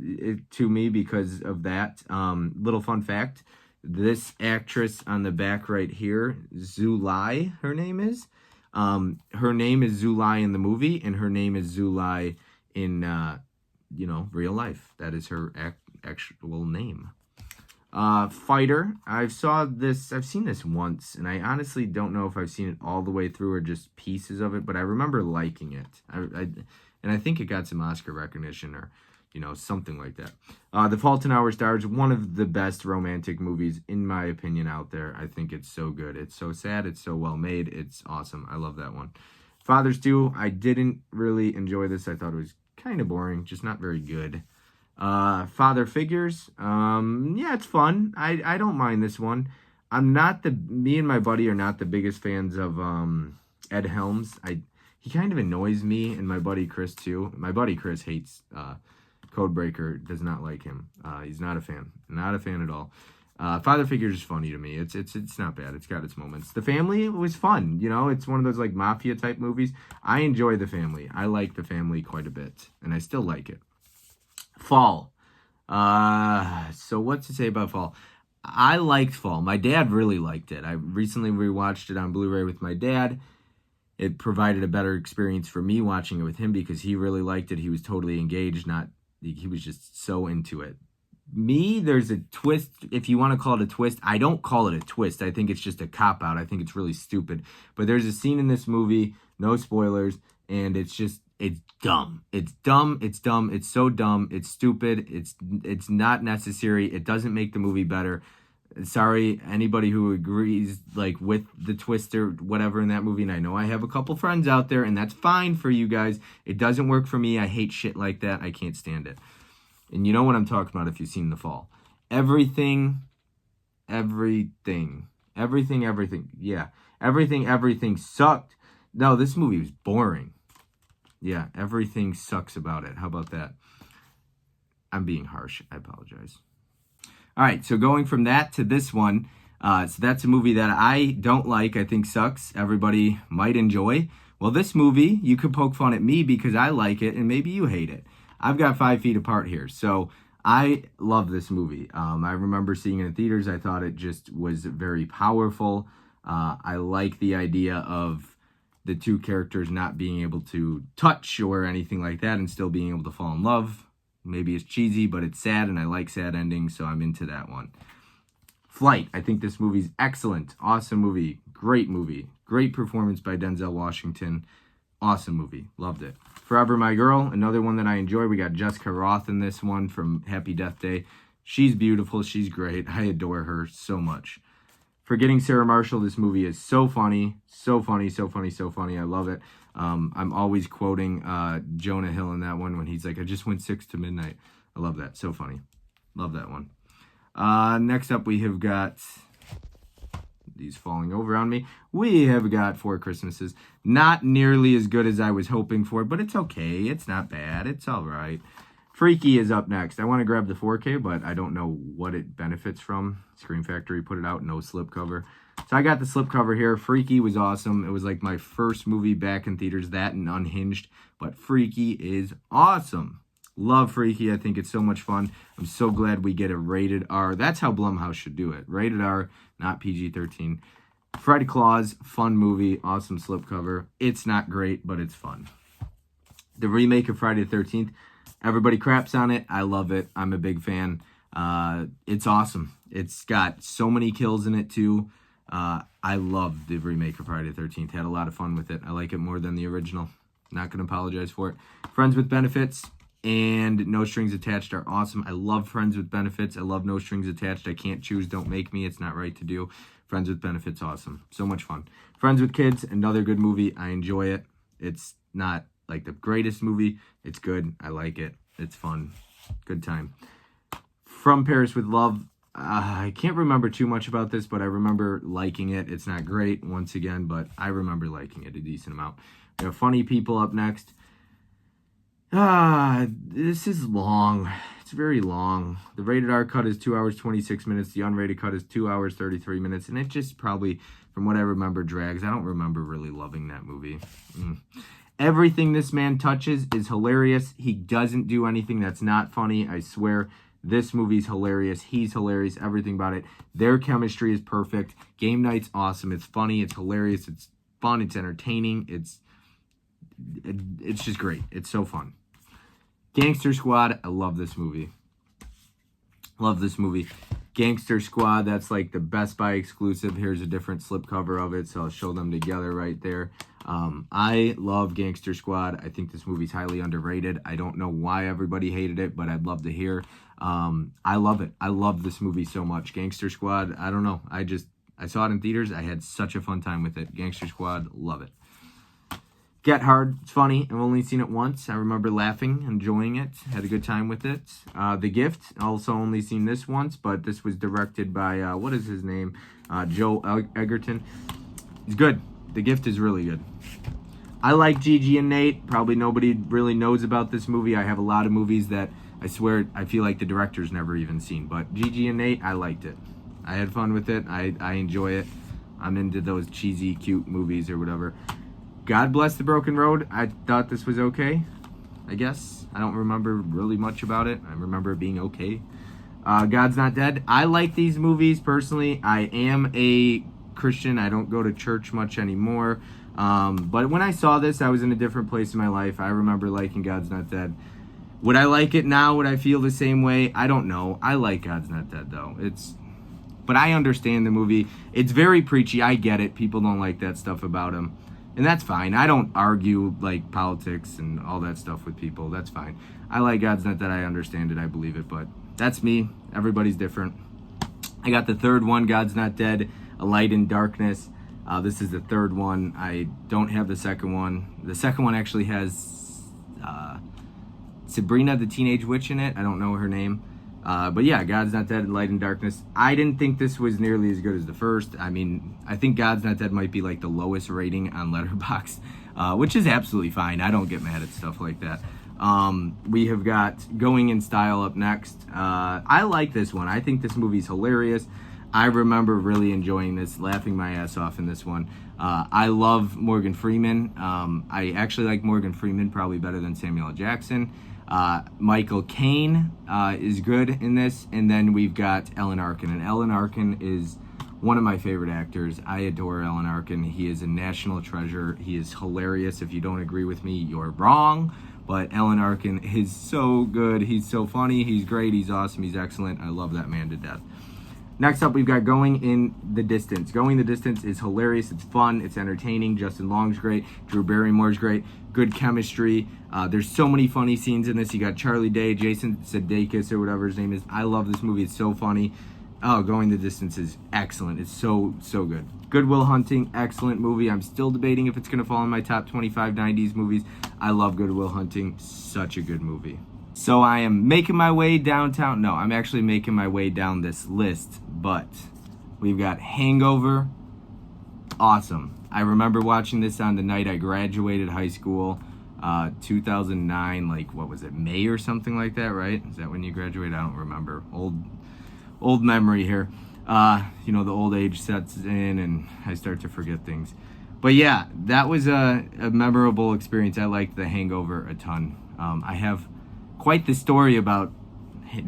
to me because of that. Little fun fact: this actress on the back right here, Zulai, her name is. Her name is Zulai in the movie, and her name is Zulai in real life. That is her actual name. Fighter. I've seen this once, and I honestly don't know if I've seen it all the way through or just pieces of it, but I remember liking it. And I think it got some Oscar recognition or, something like that. The Fault in Our Stars, one of the best romantic movies, in my opinion, out there. I think it's so good. It's so sad. It's so well made. It's awesome. I love that one. Fathers 2, I didn't really enjoy this. I thought it was kind of boring, just not very good. Father Figures, yeah, it's fun. I don't mind this one. Me and my buddy are not the biggest fans of Ed Helms. He kind of annoys me, and my buddy Chris too. My buddy Chris hates Codebreaker, does not like him. He's not a fan at all. Father Figures is funny to me. It's not bad. It's got its moments. The Family was fun. It's one of those like mafia type movies. I enjoy The Family. I like The Family quite a bit, and I still like it. Fall. So what to say about Fall? I liked Fall. My dad really liked it. I recently rewatched it on Blu-ray with my dad. It provided a better experience for me watching it with him because he really liked it. He was totally engaged. He was just so into it. Me, there's a twist. If you want to call it a twist, I don't call it a twist. I think it's just a cop-out. I think it's really stupid. But there's a scene in this movie, no spoilers, and it's dumb. It's dumb. It's dumb. It's so dumb. It's stupid. It's not necessary. It doesn't make the movie better. Sorry, anybody who agrees with the twist or whatever in that movie, and I know I have a couple friends out there, and that's fine for you guys. It doesn't work for me. I hate shit like that. I can't stand it. And you know what I'm talking about if you've seen The Fall. Everything. Yeah. Everything sucked. No, this movie was boring. Yeah, everything sucks about it. How about that? I'm being harsh. I apologize. All right, so going from that to this one. So that's a movie that I don't like. I think sucks. Everybody might enjoy. Well, this movie, you could poke fun at me because I like it, and maybe you hate it. I've got 5 feet apart here. So I love this movie. I remember seeing it in theaters. I thought it just was very powerful. I like the idea of the 2 characters not being able to touch or anything like that and still being able to fall in love. Maybe it's cheesy, but it's sad, and I like sad endings, so I'm into that one. Flight. I think this movie's excellent. Awesome movie. Great movie. Great performance by Denzel Washington. Awesome movie. Loved it. Forever My Girl. Another one that I enjoy. We got Jessica Roth in this one from Happy Death Day. She's beautiful. She's great. I adore her so much. Forgetting Sarah Marshall, this movie is so funny, so funny, so funny, so funny. I love it. I'm always quoting Jonah Hill in that one when he's like, I just went 6 to midnight. I love that. So funny. Love that one. Next up, we have got... These falling over on me. We have got Four Christmases. Not nearly as good as I was hoping for, but it's okay. It's not bad. It's all right. Freaky is up next. I want to grab the 4K, but I don't know what it benefits from. Scream Factory put it out, no slipcover. So I got the slipcover here. Freaky was awesome. It was like my first movie back in theaters, that and Unhinged. But Freaky is awesome. Love Freaky. I think it's so much fun. I'm so glad we get a rated R. That's how Blumhouse should do it. Rated R, not PG-13. Fred Claus, fun movie, awesome slipcover. It's not great, but it's fun. The remake of Friday the 13th, everybody craps on it. I love it. I'm a big fan. It's awesome. It's got so many kills in it, too. I love the remake of Friday the 13th. Had a lot of fun with it. I like it more than the original. Not going to apologize for it. Friends with Benefits and No Strings Attached are awesome. I love Friends with Benefits. I love No Strings Attached. I can't choose. Don't make me. It's not right to do. Friends with Benefits, awesome. So much fun. Friends with Kids, another good movie. I enjoy it. It's not like the greatest movie. It's good. I like it. It's fun. Good time. From Paris with Love. I can't remember too much about this, but I remember liking it. It's not great, once again, but I remember liking it a decent amount. We have Funny People up next. This is long. It's very long. The rated R cut is 2 hours, 26 minutes. The unrated cut is 2 hours, 33 minutes. And it just probably, from what I remember, drags. I don't remember really loving that movie. Everything this man touches is hilarious. He doesn't do anything that's not funny. I swear, this movie's hilarious. He's hilarious. Everything about it. Their chemistry is perfect. Game night's awesome. It's funny. It's hilarious. It's fun. It's entertaining. It's just great. It's so fun. Gangster Squad. I love this movie. Love this movie. Gangster Squad. That's like the Best Buy exclusive. Here's a different slipcover of it, so I'll show them together right there. I love Gangster Squad. I think this movie's highly underrated. I don't know why everybody hated it, but I'd love to hear. I love it. I love this movie so much. Gangster Squad. I don't know. I saw it in theaters. I had such a fun time with it. Gangster Squad. Love it. Get Hard. It's funny. I've only seen it once. I remember laughing, enjoying it. Had a good time with it. The Gift. Also only seen this once, but this was directed by, what is his name? Joe Egerton. It's good. The Gift is really good. I like Gigi and Nate. Probably nobody really knows about this movie. I have a lot of movies that I swear I feel like the director's never even seen. But Gigi and Nate, I liked it. I had fun with it. I enjoy it. I'm into those cheesy, cute movies or whatever. God Bless the Broken Road. I thought this was okay, I guess. I don't remember really much about it. I remember it being okay. God's Not Dead. I like these movies, personally. I am a Christian. I don't go to church much anymore. But when I saw this, I was in a different place in my life. I remember liking God's Not Dead. Would I like it now? Would I feel the same way? I don't know. I like God's Not Dead, though. But I understand the movie. It's very preachy. I get it. People don't like that stuff about him. And that's fine. I don't argue like politics and all that stuff with people. That's fine. I like God's Not Dead. I understand it. I believe it. But that's me. Everybody's different. I got the third one, God's Not Dead, A Light in Darkness. This is the third one. I don't have the second one. The second one actually has Sabrina the Teenage Witch in it. I don't know her name. But yeah, God's Not Dead, Light in Darkness. I didn't think this was nearly as good as the first. I mean, I think God's Not Dead might be like the lowest rating on Letterboxd, which is absolutely fine. I don't get mad at stuff like that. We have got Going in Style up next. I like this one. I think this movie's hilarious. I remember really enjoying this, laughing my ass off in this one. I love Morgan Freeman. I actually like Morgan Freeman probably better than Samuel L. Jackson. Michael Caine is good in this. And then we've got Alan Arkin. And Alan Arkin is one of my favorite actors. I adore Alan Arkin. He is a national treasure. He is hilarious. If you don't agree with me, you're wrong. But Alan Arkin is so good. He's so funny. He's great. He's awesome. He's excellent. I love that man to death. Next up, we've got Going in the Distance. Going the Distance is hilarious. It's fun. It's entertaining. Justin Long's great. Drew Barrymore's great. Good chemistry. There's so many funny scenes in this. You got Charlie Day, Jason Sudeikis, or whatever his name is. I love this movie. It's so funny. Oh, Going the Distance is excellent. It's so good. Good Will Hunting, excellent movie. I'm still debating if it's going to fall in my top 25 90s movies. I love Good Will Hunting. Such a good movie. So I am making my way downtown. No, I'm actually making my way down this list, but we've got Hangover. Awesome. I remember watching this on the night I graduated high school, 2009, like, what was it, May or something like that, right? Is that when you graduated? I don't remember. Old memory here. The old age sets in and I start to forget things. But yeah, that was a memorable experience. I liked The Hangover a ton. I have quite the story about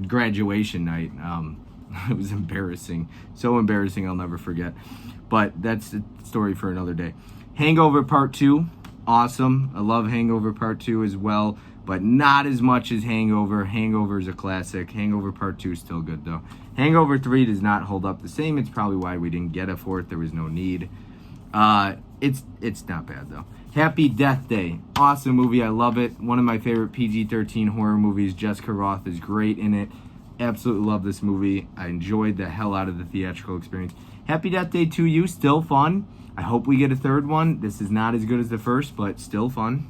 graduation night. It was embarrassing. So embarrassing I'll never forget. But that's a story for another day. Hangover Part 2, awesome. I love Hangover Part 2 as well, but not as much as Hangover. Hangover is a classic. Hangover Part 2 is still good, though. Hangover 3 does not hold up the same. It's probably why we didn't get a fourth. There was no need. It's not bad, though. Happy Death Day. Awesome movie. I love it. One of my favorite PG-13 horror movies. Jessica Rothe is great in it. Absolutely love this movie. I enjoyed the hell out of the theatrical experience. Happy Death Day to You. Still fun. I hope we get a third one. This is not as good as the first, but still fun.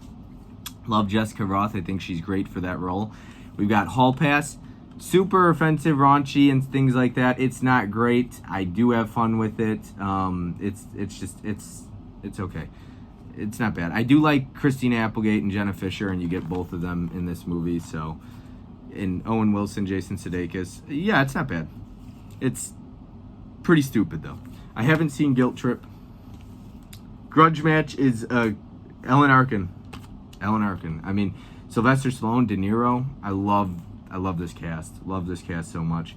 Love Jessica Rothe. I think she's great for that role. We've got Hall Pass. Super offensive, raunchy, and things like that. It's not great. I do have fun with it. It's okay. It's not bad. I do like Christina Applegate and Jenna Fisher, and you get both of them in this movie. So, and Owen Wilson, Jason Sudeikis. Yeah, it's not bad. It's pretty stupid though. I haven't seen Guilt Trip. Grudge Match is Ellen Arkin. I mean, Sylvester Stallone, De Niro. I love this cast. Love this cast so much.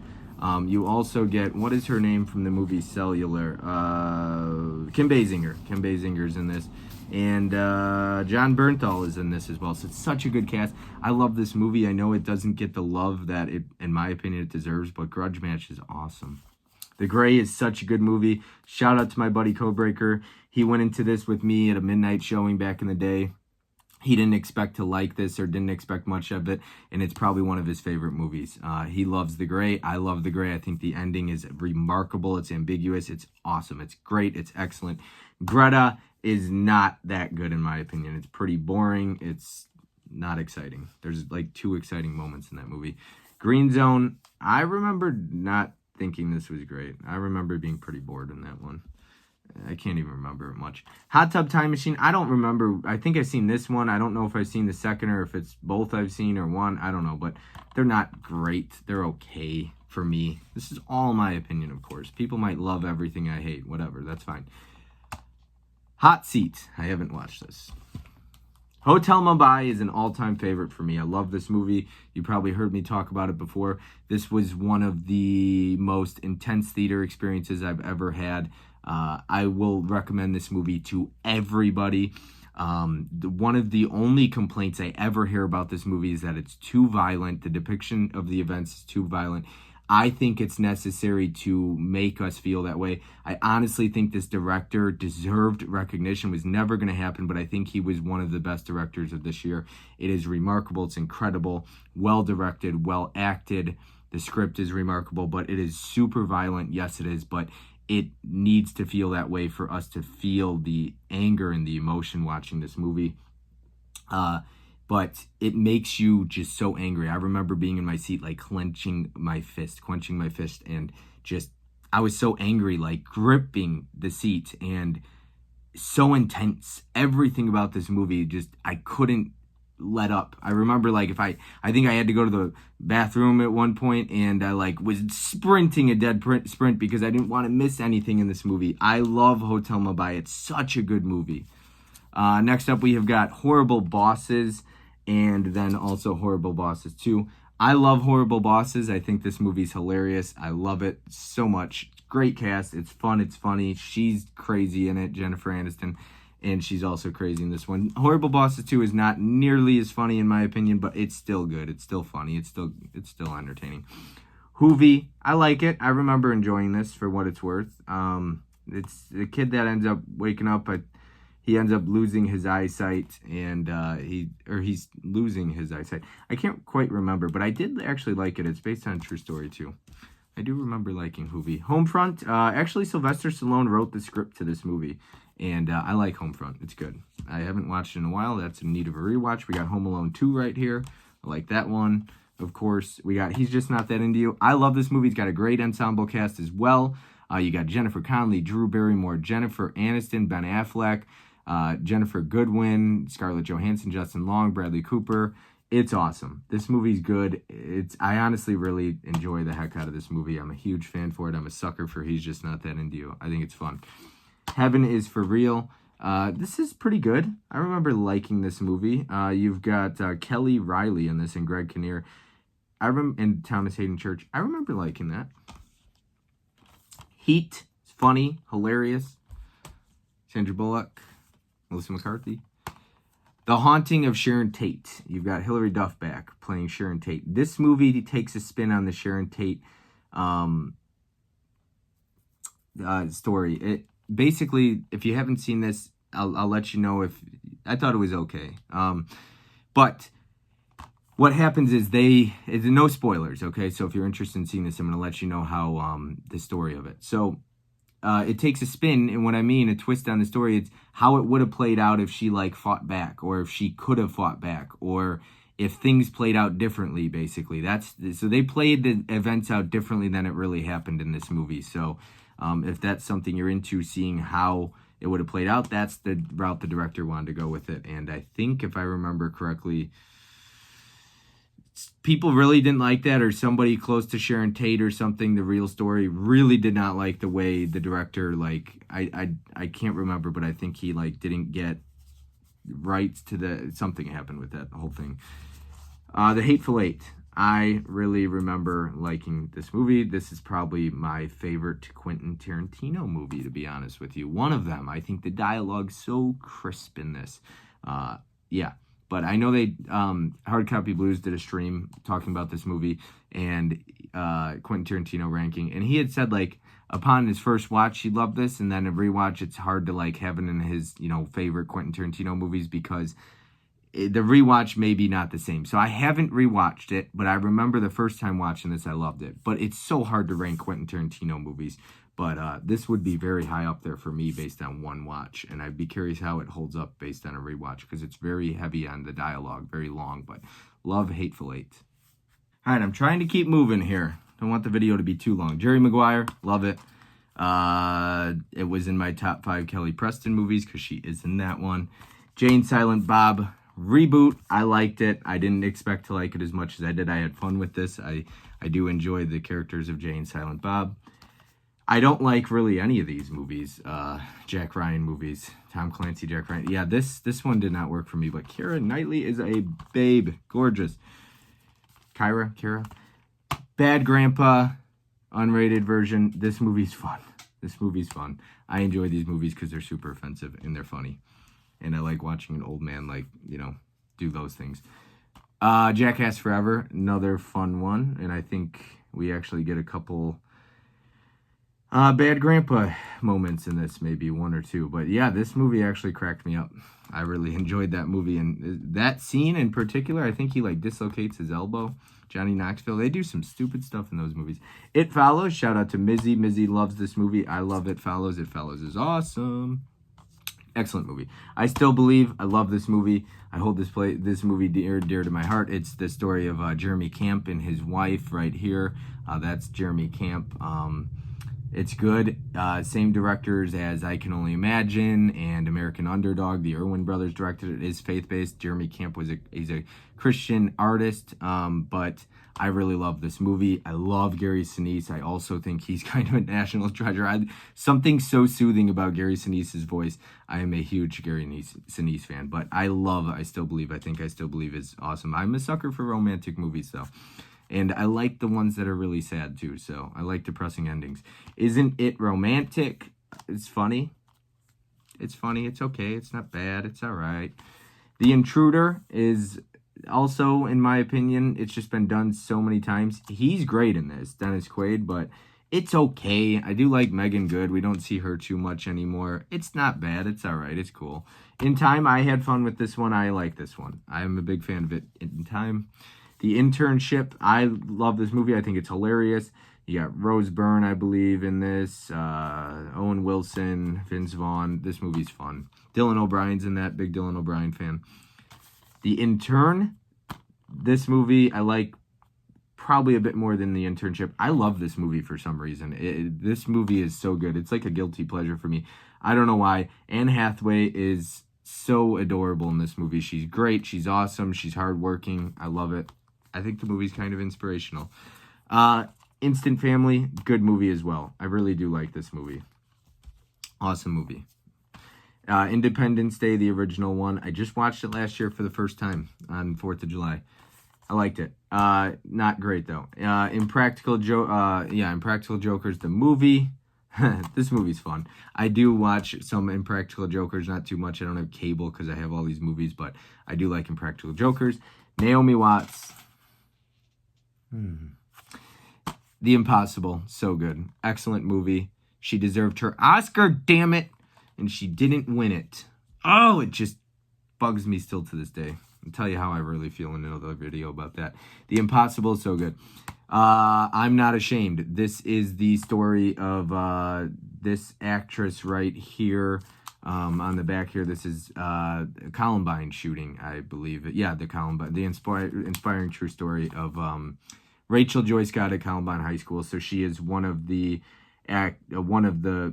You also get, what is her name from the movie Cellular? Kim Basinger. Kim Basinger's in this. And John Bernthal is in this as well. So it's such a good cast. I love this movie. I know it doesn't get the love that it, in my opinion, it deserves, but Grudge Match is awesome. The Gray is such a good movie. Shout out to my buddy Codebreaker. He went into this with me at a midnight showing back in the day. He didn't expect to like this or didn't expect much of it, and it's probably one of his favorite movies. He loves The Gray. I love The Gray. I think the ending is remarkable. It's ambiguous. It's awesome. It's great. It's excellent. Greta is not that good in my opinion. It's pretty boring. It's not exciting. There's like 2 exciting moments in that movie. Green Zone, I remember not thinking this was great. I remember being pretty bored in that one. I can't even remember it much. Hot Tub Time Machine, I don't remember. I think I've seen this one. I don't know if I've seen the second or if it's both I've seen or one. I don't know, but they're not great. They're okay for me. This is all my opinion, of course. People might love everything I hate. Whatever, that's fine. Hot Seat, I haven't watched this. Hotel Mumbai is an all-time favorite for me. I love this movie. You probably heard me talk about it before. This was one of the most intense theater experiences I've ever had. I will recommend this movie to everybody. One of the only complaints I ever hear about this movie is that it's too violent. The depiction of the events is too violent. I think it's necessary to make us feel that way. I honestly think this director deserved recognition. It was never going to happen, but I think he was one of the best directors of this year. It is remarkable. It's incredible. Well directed, well acted. The script is remarkable, but it is super violent. Yes, it is, but it needs to feel that way for us to feel the anger and the emotion watching this movie. But it makes you just so angry. I remember being in my seat, like quenching my fist, and just, I was so angry, like gripping the seat, and so intense. Everything about this movie, just, I couldn't let up. I remember, like, I think I had to go to the bathroom at one point, and I, like, was sprinting a dead sprint because I didn't want to miss anything in this movie. I love Hotel Mumbai. It's such a good movie. Next up, we have got Horrible Bosses, and then also Horrible Bosses 2. I love Horrible Bosses. I think this movie's hilarious. I love it so much. Great cast. It's fun. It's funny. She's crazy in it, Jennifer Aniston, and she's also crazy in this one. Horrible Bosses 2 is not nearly as funny in my opinion, but it's still good. It's still funny. It's still entertaining. Hoovie, I like it. I remember enjoying this for what it's worth. It's the kid that ends up waking up he ends up losing his eyesight, and he's losing his eyesight. I can't quite remember, but I did actually like it. It's based on a true story too. I do remember liking Hoovie. Homefront, actually Sylvester Stallone wrote the script to this movie, and I like Homefront. It's good. I haven't watched it in a while. That's in need of a rewatch. We got Home Alone 2 right here. I like that one. Of course, we got He's Just Not That Into You. I love this movie. It's got a great ensemble cast as well. You got Jennifer Connelly, Drew Barrymore, Jennifer Aniston, Ben Affleck, Jennifer Goodwin, Scarlett Johansson, Justin Long, Bradley Cooper. It's awesome. This movie's good. I honestly really enjoy the heck out of this movie. I'm a huge fan for it. I'm a sucker for He's Just Not That Into You. I think it's fun. Heaven is for Real. This is pretty good. I remember liking this movie. You've got Kelly Riley in this and Greg Kinnear. And Thomas Hayden Church. I remember liking that. Heat. It's funny, hilarious. Sandra Bullock, Melissa McCarthy. The Haunting of Sharon Tate. You've got Hilary Duff back playing Sharon Tate. This movie takes a spin on the Sharon Tate story. It basically, if you haven't seen this, I'll let you know if I thought it was okay. But what happens is no spoilers, okay? So if you're interested in seeing this, I'm going to let you know how the story of it. So it takes a spin, and what I mean, a twist on the story, it's how it would have played out if she fought back, or if she could have fought back, or if things played out differently, basically. So they played the events out differently than it really happened in this movie. So if that's something you're into, seeing how it would have played out, that's the route the director wanted to go with it. And I think, if I remember correctly, people really didn't like that, or somebody close to Sharon Tate or something, the real story, really did not like the way the director, I can't remember, but I think he didn't get rights to something happened with that whole thing. The Hateful Eight. I really remember liking this movie. This is probably my favorite Quentin Tarantino movie, to be honest with you. One of them. I think the dialogue's so crisp in this. Yeah. But I know they, Hard Copy Blues did a stream talking about this movie and Quentin Tarantino ranking. And he had said, upon his first watch, he loved this. And then a rewatch, it's hard to, have it in his, favorite Quentin Tarantino movies, because the rewatch may be not the same. So I haven't rewatched it, but I remember the first time watching this, I loved it. But it's so hard to rank Quentin Tarantino movies. But this would be very high up there for me based on one watch. And I'd be curious how it holds up based on a rewatch, because it's very heavy on the dialogue, very long. But love Hateful Eight. All right, I'm trying to keep moving here. Don't want the video to be too long. Jerry Maguire, love it. It was in my top 5 Kelly Preston movies, because she is in that one. Jay and Silent Bob reboot. I liked it. I didn't expect to like it as much as I did. I had fun with this. I do enjoy the characters of Jay and Silent Bob. I don't like really any of these movies, Jack Ryan movies, Tom Clancy, Jack Ryan. Yeah, this one did not work for me, but Keira Knightley is a babe. Gorgeous. Kira. Bad Grandpa, unrated version. This movie's fun. I enjoy these movies because they're super offensive and they're funny. And I like watching an old man, do those things. Jackass Forever, another fun one. And I think we actually get a couple Bad Grandpa moments in this, maybe 1 or 2. But yeah, this movie actually cracked me up. I really enjoyed that movie. And that scene in particular, I think he dislocates his elbow. Johnny Knoxville. They do some stupid stuff in those movies. It Follows. Shout out to Mizzy. Mizzy loves this movie. I love It Follows. It Follows is awesome. Excellent movie. I Still Believe. I love this movie. I hold this movie dear to my heart. It's the story of Jeremy Camp and his wife right here. That's Jeremy Camp. It's good. Same directors as I Can Only Imagine and American Underdog. The Irwin brothers directed it. It is faith-based. Jeremy Camp he's a Christian artist, but I really love this movie. I love Gary Sinise. I also think he's kind of a national treasure. Something so soothing about Gary Sinise's voice. I am a huge Gary Sinise fan, but I love I Still Believe. I think I Still Believe is awesome. I'm a sucker for romantic movies, though. And I like the ones that are really sad, too. So I like depressing endings. Isn't It Romantic? It's funny. It's funny. It's okay. It's not bad. It's all right. The Intruder is also, in my opinion, it's just been done so many times. He's great in this, Dennis Quaid, but it's okay. I do like Megan Good. We don't see her too much anymore. It's not bad. It's all right. It's cool. In Time, I had fun with this one. I like this one. I am a big fan of it. In Time. The Internship, I love this movie. I think it's hilarious. You got Rose Byrne, I believe, in this. Owen Wilson, Vince Vaughn. This movie's fun. Dylan O'Brien's in that. Big Dylan O'Brien fan. The Intern. This movie I like probably a bit more than The Internship. I love this movie for some reason. This movie is so good. It's like a guilty pleasure for me. I don't know why. Anne Hathaway is so adorable in this movie. She's great. She's awesome. She's hardworking. I love it. I think the movie's kind of inspirational. Instant Family, good movie as well. I really do like this movie. Awesome movie. Independence Day, the original one. I just watched it last year for the first time on 4th of July. I liked it. Not great, though. Impractical Jokers, the movie. This movie's fun. I do watch some Impractical Jokers, not too much. I don't have cable because I have all these movies, but I do like Impractical Jokers. Naomi Watts. The Impossible, so good. Excellent movie. She deserved her Oscar, damn it, and she didn't win it. Oh, it just bugs me still to this day. I'll tell you how I really feel in another video about that. The Impossible is so good. I'm Not Ashamed. This is the story of this actress right here. On the back here, this is Columbine shooting, I believe. Yeah, the Columbine, the inspiring true story of Rachel Joy Scott at Columbine High School. So she is one of the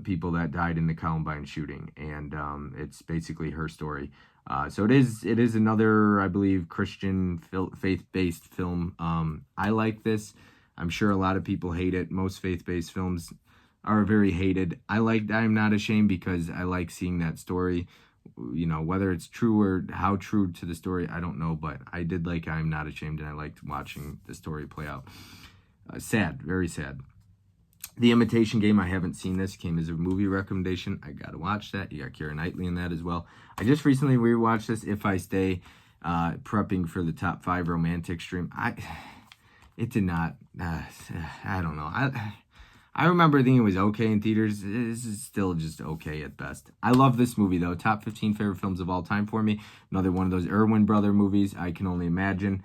people that died in the Columbine shooting, and it's basically her story. So it is another, I believe, Christian faith-based film. I like this. I'm sure a lot of people hate it. Most faith-based films are very hated. I'm Not Ashamed because I like seeing that story. You know, whether it's true or how true to the story, I don't know, but I did like I'm Not Ashamed, and I liked watching the story play out. Sad, very sad. The Imitation Game, I haven't seen this. Came as a movie recommendation. I gotta watch that. You got Keira Knightley in that as well. I just recently rewatched this, If I Stay, prepping for the top 5 romantic stream. It did not, I don't know. I remember thinking it was okay in theaters. This is still just okay at best. I love this movie, though. Top 15 favorite films of all time for me. Another one of those Erwin Brother movies, I Can Only Imagine.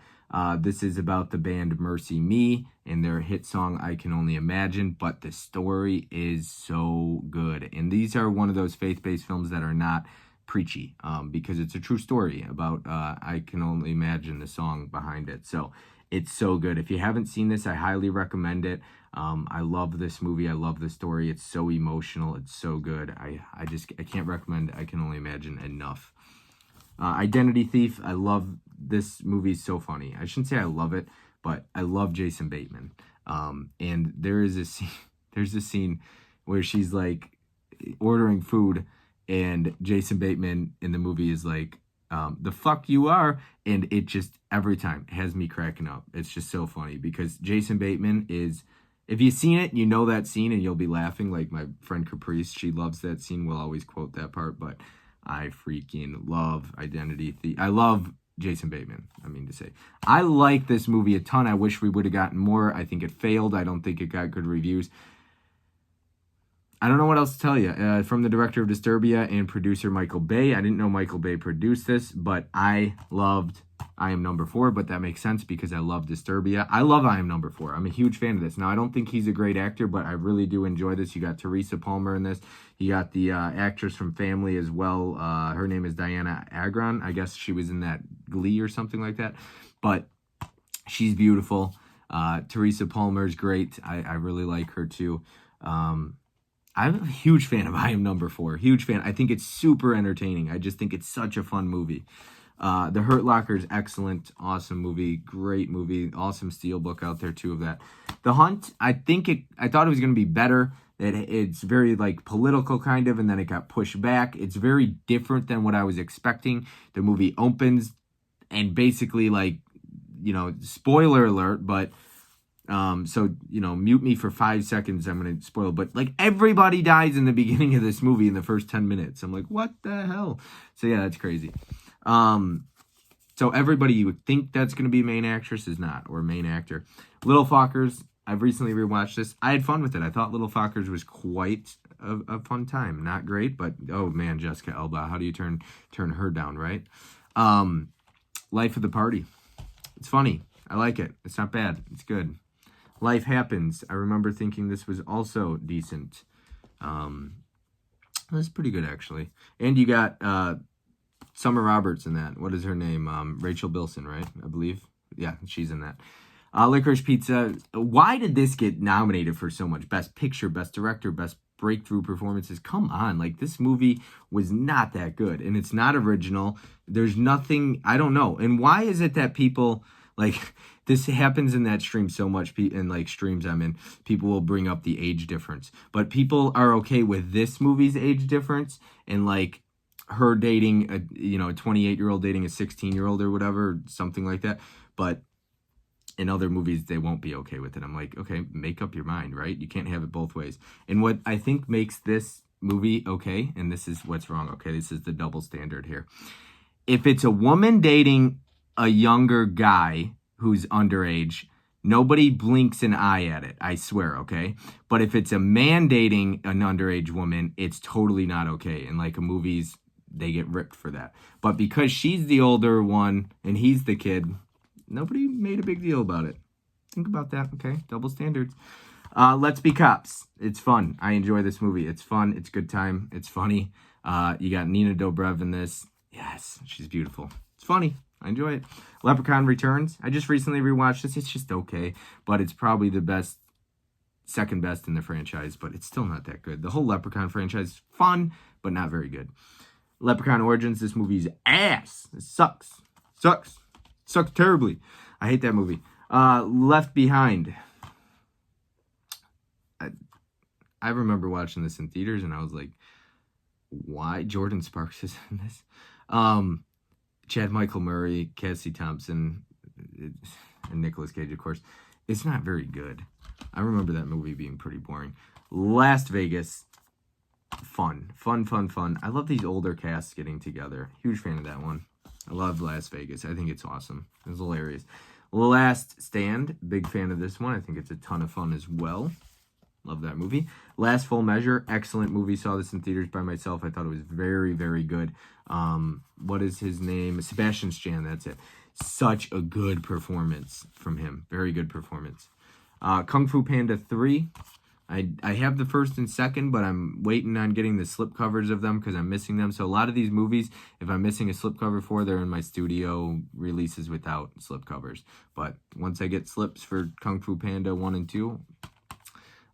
This is about the band Mercy Me and their hit song, I Can Only Imagine. But the story is so good. And these are one of those faith-based films that are not preachy, because it's a true story about I Can Only Imagine, the song behind it. So it's so good. If you haven't seen this, I highly recommend it. I love this movie. I love the story. It's so emotional. It's so good. I can't recommend I Can Only Imagine enough. Identity Thief. I love this movie. It's so funny. I shouldn't say I love it, but I love Jason Bateman. And there's a scene where she's like ordering food, and Jason Bateman in the movie is like, the fuck you are, and it just every time has me cracking up. It's just so funny because Jason Bateman is, if you've seen it, you know that scene and you'll be laughing. Like my friend Caprice, she loves that scene. We'll always quote that part, but I freaking love Identity Thief. I love Jason Bateman, I mean to say. I like this movie a ton. I wish we would have gotten more. I think it failed. I don't think it got good reviews. I don't know what else to tell you. From the director of Disturbia and producer Michael Bay. I didn't know Michael Bay produced this, but I loved I Am Number 4, but that makes sense because I love Disturbia. I love I Am Number 4. I'm a huge fan of this. Now, I don't think he's a great actor, but I really do enjoy this. You got Teresa Palmer in this. You got the actress from Family as well. Her name is Diana Agron. I guess she was in that Glee or something like that. But she's beautiful. Teresa Palmer's great. I really like her too. I'm a huge fan of I Am Number 4. Huge fan. I think it's super entertaining. I just think it's such a fun movie. The Hurt Locker is excellent. Awesome movie. Great movie. Awesome steelbook out there too of that. The Hunt, I thought it was going to be better. It's very like political kind of, and then it got pushed back. It's very different than what I was expecting. The movie opens and basically like, spoiler alert, but so, mute me for 5 seconds. I'm going to spoil, but like everybody dies in the beginning of this movie in the first 10 minutes. I'm like, what the hell? So yeah, that's crazy. So everybody you would think that's going to be main actress is not, or main actor. Little Fockers. I've recently rewatched this. I had fun with it. I thought Little Fockers was quite a fun time. Not great, but oh man, Jessica Alba. How do you turn her down, right? Life of the Party. It's funny. I like it. It's not bad. It's good. Life Happens. I remember thinking this was also decent. That's pretty good, actually. And you got Summer Roberts in that. What is her name? Rachel Bilson, right? I believe. Yeah, she's in that. Licorice Pizza. Why did this get nominated for so much? Best Picture, Best Director, Best Breakthrough Performances. Come on. Like, this movie was not that good. And it's not original. There's nothing, I don't know. And why is it that people, like, this happens in that stream so much, in, like, streams I'm in, people will bring up the age difference. But people are okay with this movie's age difference and, like, her dating, a 28-year-old dating a 16-year-old or whatever, something like that. But in other movies, they won't be okay with it. I'm like, okay, make up your mind, right? You can't have it both ways. And what I think makes this movie okay, and this is what's wrong, okay? This is the double standard here. If it's a woman dating a younger guy who's underage, nobody blinks an eye at it, I swear, okay? But if it's a man dating an underage woman, it's totally not okay. And like movies, they get ripped for that. But because she's the older one and he's the kid, nobody made a big deal about it. Think about that, okay? Double standards. Let's Be Cops. It's fun. I enjoy this movie. It's fun. It's good time. It's funny. You got Nina Dobrev in this. Yes, she's beautiful. It's funny. I enjoy it. Leprechaun Returns. I just recently rewatched this. It's just okay, but it's probably the best, second best in the franchise, but it's still not that good. The whole Leprechaun franchise is fun, but not very good. Leprechaun Origins. This movie's ass. It sucks. Sucks terribly. I hate that movie. Left Behind. I remember watching this in theaters and I was like, why? Jordan Sparks is in this. Chad Michael Murray, Cassie Thompson, and Nicolas Cage, of course. It's not very good. I remember that movie being pretty boring. Las Vegas. Fun. I love these older casts getting together. Huge fan of that one. I love Las Vegas. I think it's awesome. It's hilarious. Last Stand. Big fan of this one. I think it's a ton of fun as well. Love that movie. Last Full Measure. Excellent movie. Saw this in theaters by myself. I thought it was very, very good. What is his name? Sebastian Stan. That's it. Such a good performance from him. Very good performance. Kung Fu Panda 3. I have the first and second, but I'm waiting on getting the slipcovers of them because I'm missing them. So a lot of these movies, if I'm missing a slipcover for, they're in my studio releases without slipcovers. But once I get slips for Kung Fu Panda 1 and 2,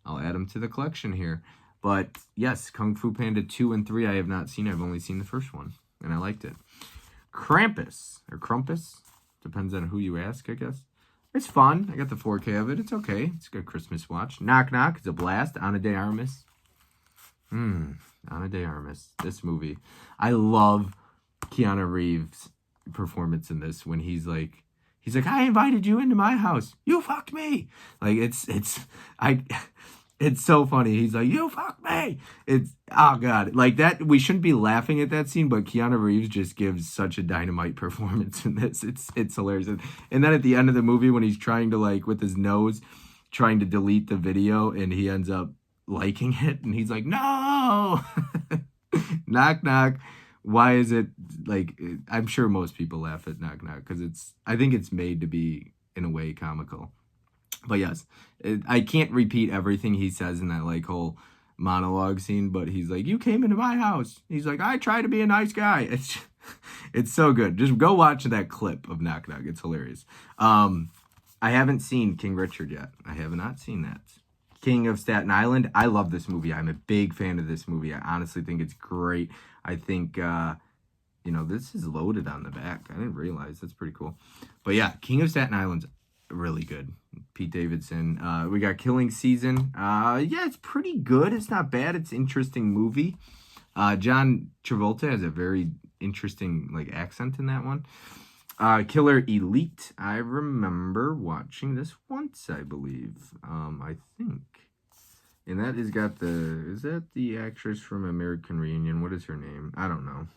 I'll add them to the collection here. But yes, Kung Fu Panda 2 and 3 I have not seen. I've only seen the first one, and I liked it. Krampus, or Krampus, depends on who you ask, I guess. It's fun. I got the 4K of it. It's okay. It's a good Christmas watch. Knock Knock. It's a blast. Ana de Armas. Ana de Armas. This movie. I love Keanu Reeves' performance in this when he's like, I invited you into my house. You fucked me. Like, it's so funny. He's like, you fucked me. Oh God. Like that, we shouldn't be laughing at that scene, but Keanu Reeves just gives such a dynamite performance in this. It's hilarious. And then at the end of the movie, when he's trying to, like, with his nose, trying to delete the video, and he ends up liking it, and he's like, no. Knock Knock. Why is it, like, I'm sure most people laugh at Knock Knock because I think it's made to be, in a way, comical. But yes, I can't repeat everything he says in that, like, whole monologue scene, but he's like, you came into my house. He's like, I try to be a nice guy. It's so good. Just go watch that clip of Knock Knock. It's hilarious. I haven't seen King Richard yet. I have not seen that. King of Staten Island. I love this movie. I'm a big fan of this movie. I honestly think it's great. I think, this is loaded on the back. I didn't realize. That's pretty cool. But yeah, King of Staten Island's really good. Pete Davidson. We got Killing Season. Yeah, it's pretty good. It's not bad. It's an interesting movie. John Travolta has a very interesting, like, accent in that one. Killer Elite. I remember watching this once, I believe. I think. And that has got is that the actress from American Reunion? What is her name? I don't know.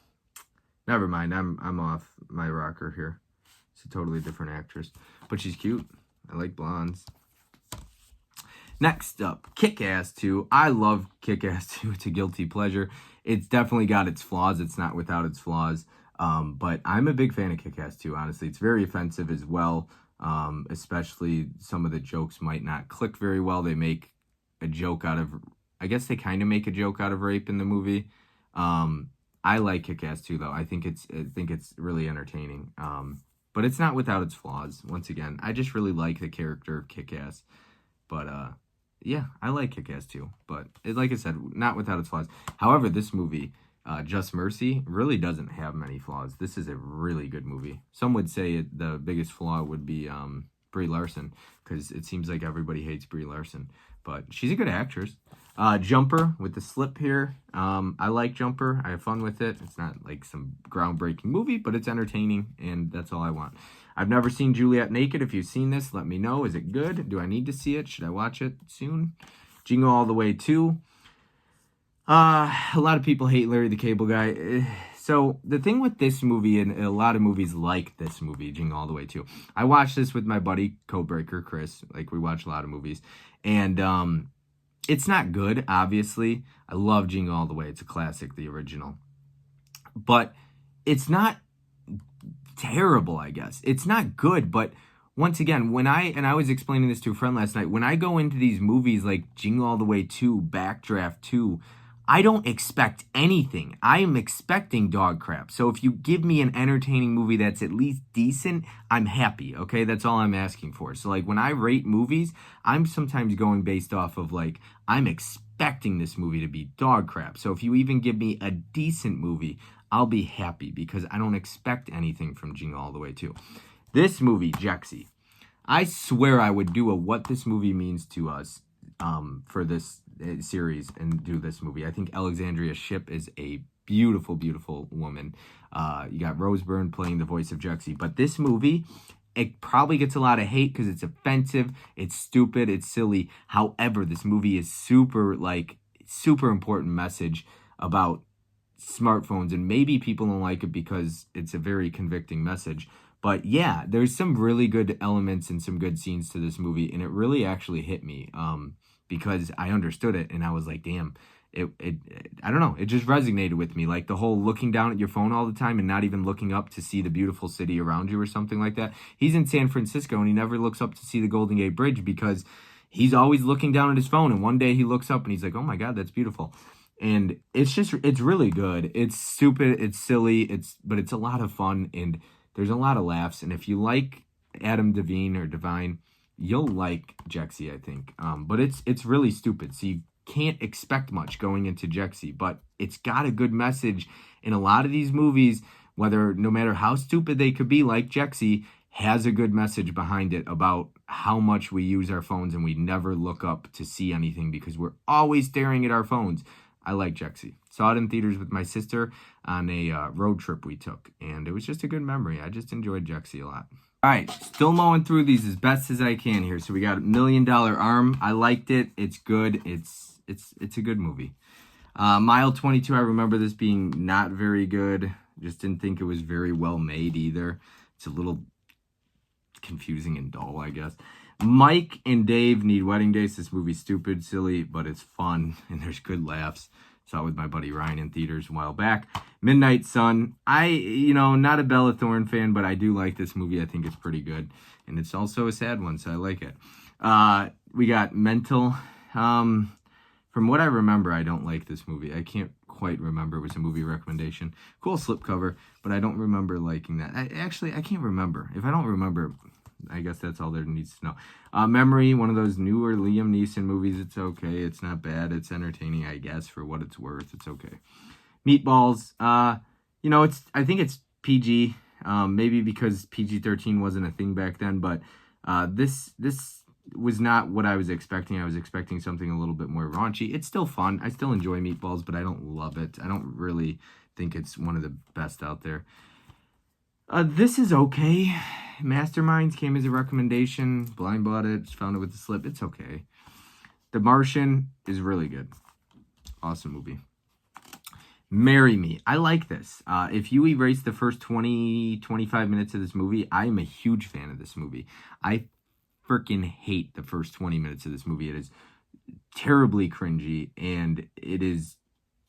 Never mind. I'm off my rocker here. It's a totally different actress. But she's cute. I like blondes. Next up, Kick-Ass 2. I love Kick-Ass 2. It's a guilty pleasure. It's definitely got its flaws. It's not without its flaws. But I'm a big fan of Kick-Ass 2, honestly. It's very offensive as well. Especially some of the jokes might not click very well. They make a joke out of, I guess they kind of make a joke out of rape in the movie. I like Kick-Ass 2 though. I think it's really entertaining. But it's not without its flaws. Once again, I just really like the character of Kick-Ass. But yeah, I like Kick-Ass 2. But like I said, not without its flaws. However, this movie, Just Mercy, really doesn't have many flaws. This is a really good movie. Some would say the biggest flaw would be Brie Larson, because it seems like everybody hates Brie Larson. But she's a good actress. Jumper with the slip here. I like Jumper. I have fun with it. It's not like some groundbreaking movie, but it's entertaining, and that's all I want. I've never seen Juliet Naked. If you've seen this, let me know. Is it good? Do I need to see it? Should I watch it soon? Jingle All the Way 2. A lot of people hate Larry the Cable Guy. So the thing with this movie, and a lot of movies like this movie, Jingle All the Way 2, I watched this with my buddy Codebreaker Chris. Like, we watch a lot of movies, and it's not good, obviously. I love Jingle All the Way. It's a classic, the original. But it's not terrible, I guess. It's not good, but once again, I was explaining this to a friend last night, when I go into these movies like Jingle All the Way 2, Backdraft 2, I don't expect anything. I am expecting dog crap. So if you give me an entertaining movie that's at least decent, I'm happy, okay? That's all I'm asking for. So, like, when I rate movies, I'm sometimes going based off of, like, I'm expecting this movie to be dog crap. So if you even give me a decent movie, I'll be happy, because I don't expect anything from Jingle All the Way 2. This movie, Jexy, I swear I would do a What This Movie Means to Us for this series and do this movie. I think Alexandria Shipp is a beautiful, beautiful woman. You got Rose Byrne playing the voice of Jexy. But this movie, it probably gets a lot of hate because it's offensive, it's stupid, it's silly. However, this movie is super important message about smartphones, and maybe people don't like it because it's a very convicting message. But yeah, there's some really good elements and some good scenes to this movie, and it really actually hit me because I understood it, and I was like, damn, it I don't know, it just resonated with me. Like the whole looking down at your phone all the time and not even looking up to see the beautiful city around you or something like that. He's in San Francisco, and he never looks up to see the Golden Gate Bridge because he's always looking down at his phone, and one day he looks up and he's like, oh my God, that's beautiful. And it's really good. It's stupid, it's silly, but it's a lot of fun, and there's a lot of laughs. And if you like Adam Devine, you'll like Jexy, I think. But it's really stupid, so you can't expect much going into Jexy. But it's got a good message. In a lot of these movies, no matter how stupid they could be, like Jexy, has a good message behind it about how much we use our phones and we never look up to see anything because we're always staring at our phones. I like Jexy. Saw it in theaters with my sister on a road trip we took, and it was just a good memory. I just enjoyed Jexy a lot. All right, still mowing through these as best as I can here. So we got $1 Million Arm. I liked it. It's good. It's a good movie. Mile 22, I remember this being not very good. Just didn't think it was very well made either. It's a little confusing and dull, I guess. Mike and Dave Need Wedding Dates. This movie's stupid, silly, but it's fun, and there's good laughs. Saw it with my buddy Ryan in theaters a while back. Midnight Sun. Not a Bella Thorne fan, but I do like this movie. I think it's pretty good, and it's also a sad one, so I like it. We got Mental. From what I remember, I don't like this movie. I can't quite remember. It was a movie recommendation. Cool slipcover, but I don't remember liking that. I can't remember. If I don't remember, I guess that's all there needs to know. Memory, one of those newer Liam Neeson movies. It's okay. It's not bad. It's entertaining, I guess, for what it's worth. It's okay. Meatballs. I think it's PG. Maybe because PG-13 wasn't a thing back then, but this was not what I was expecting. I was expecting something a little bit more raunchy. It's still fun. I still enjoy Meatballs, but I don't love it. I don't really think it's one of the best out there. This is okay. Masterminds came as a recommendation. Blind bought it. Just found it with the slip. It's okay. The Martian is really good. Awesome movie. Marry Me. I like this. If you erase the first 20-25 minutes of this movie, I am a huge fan of this movie. I freaking hate the first 20 minutes of this movie. It is terribly cringy, and it is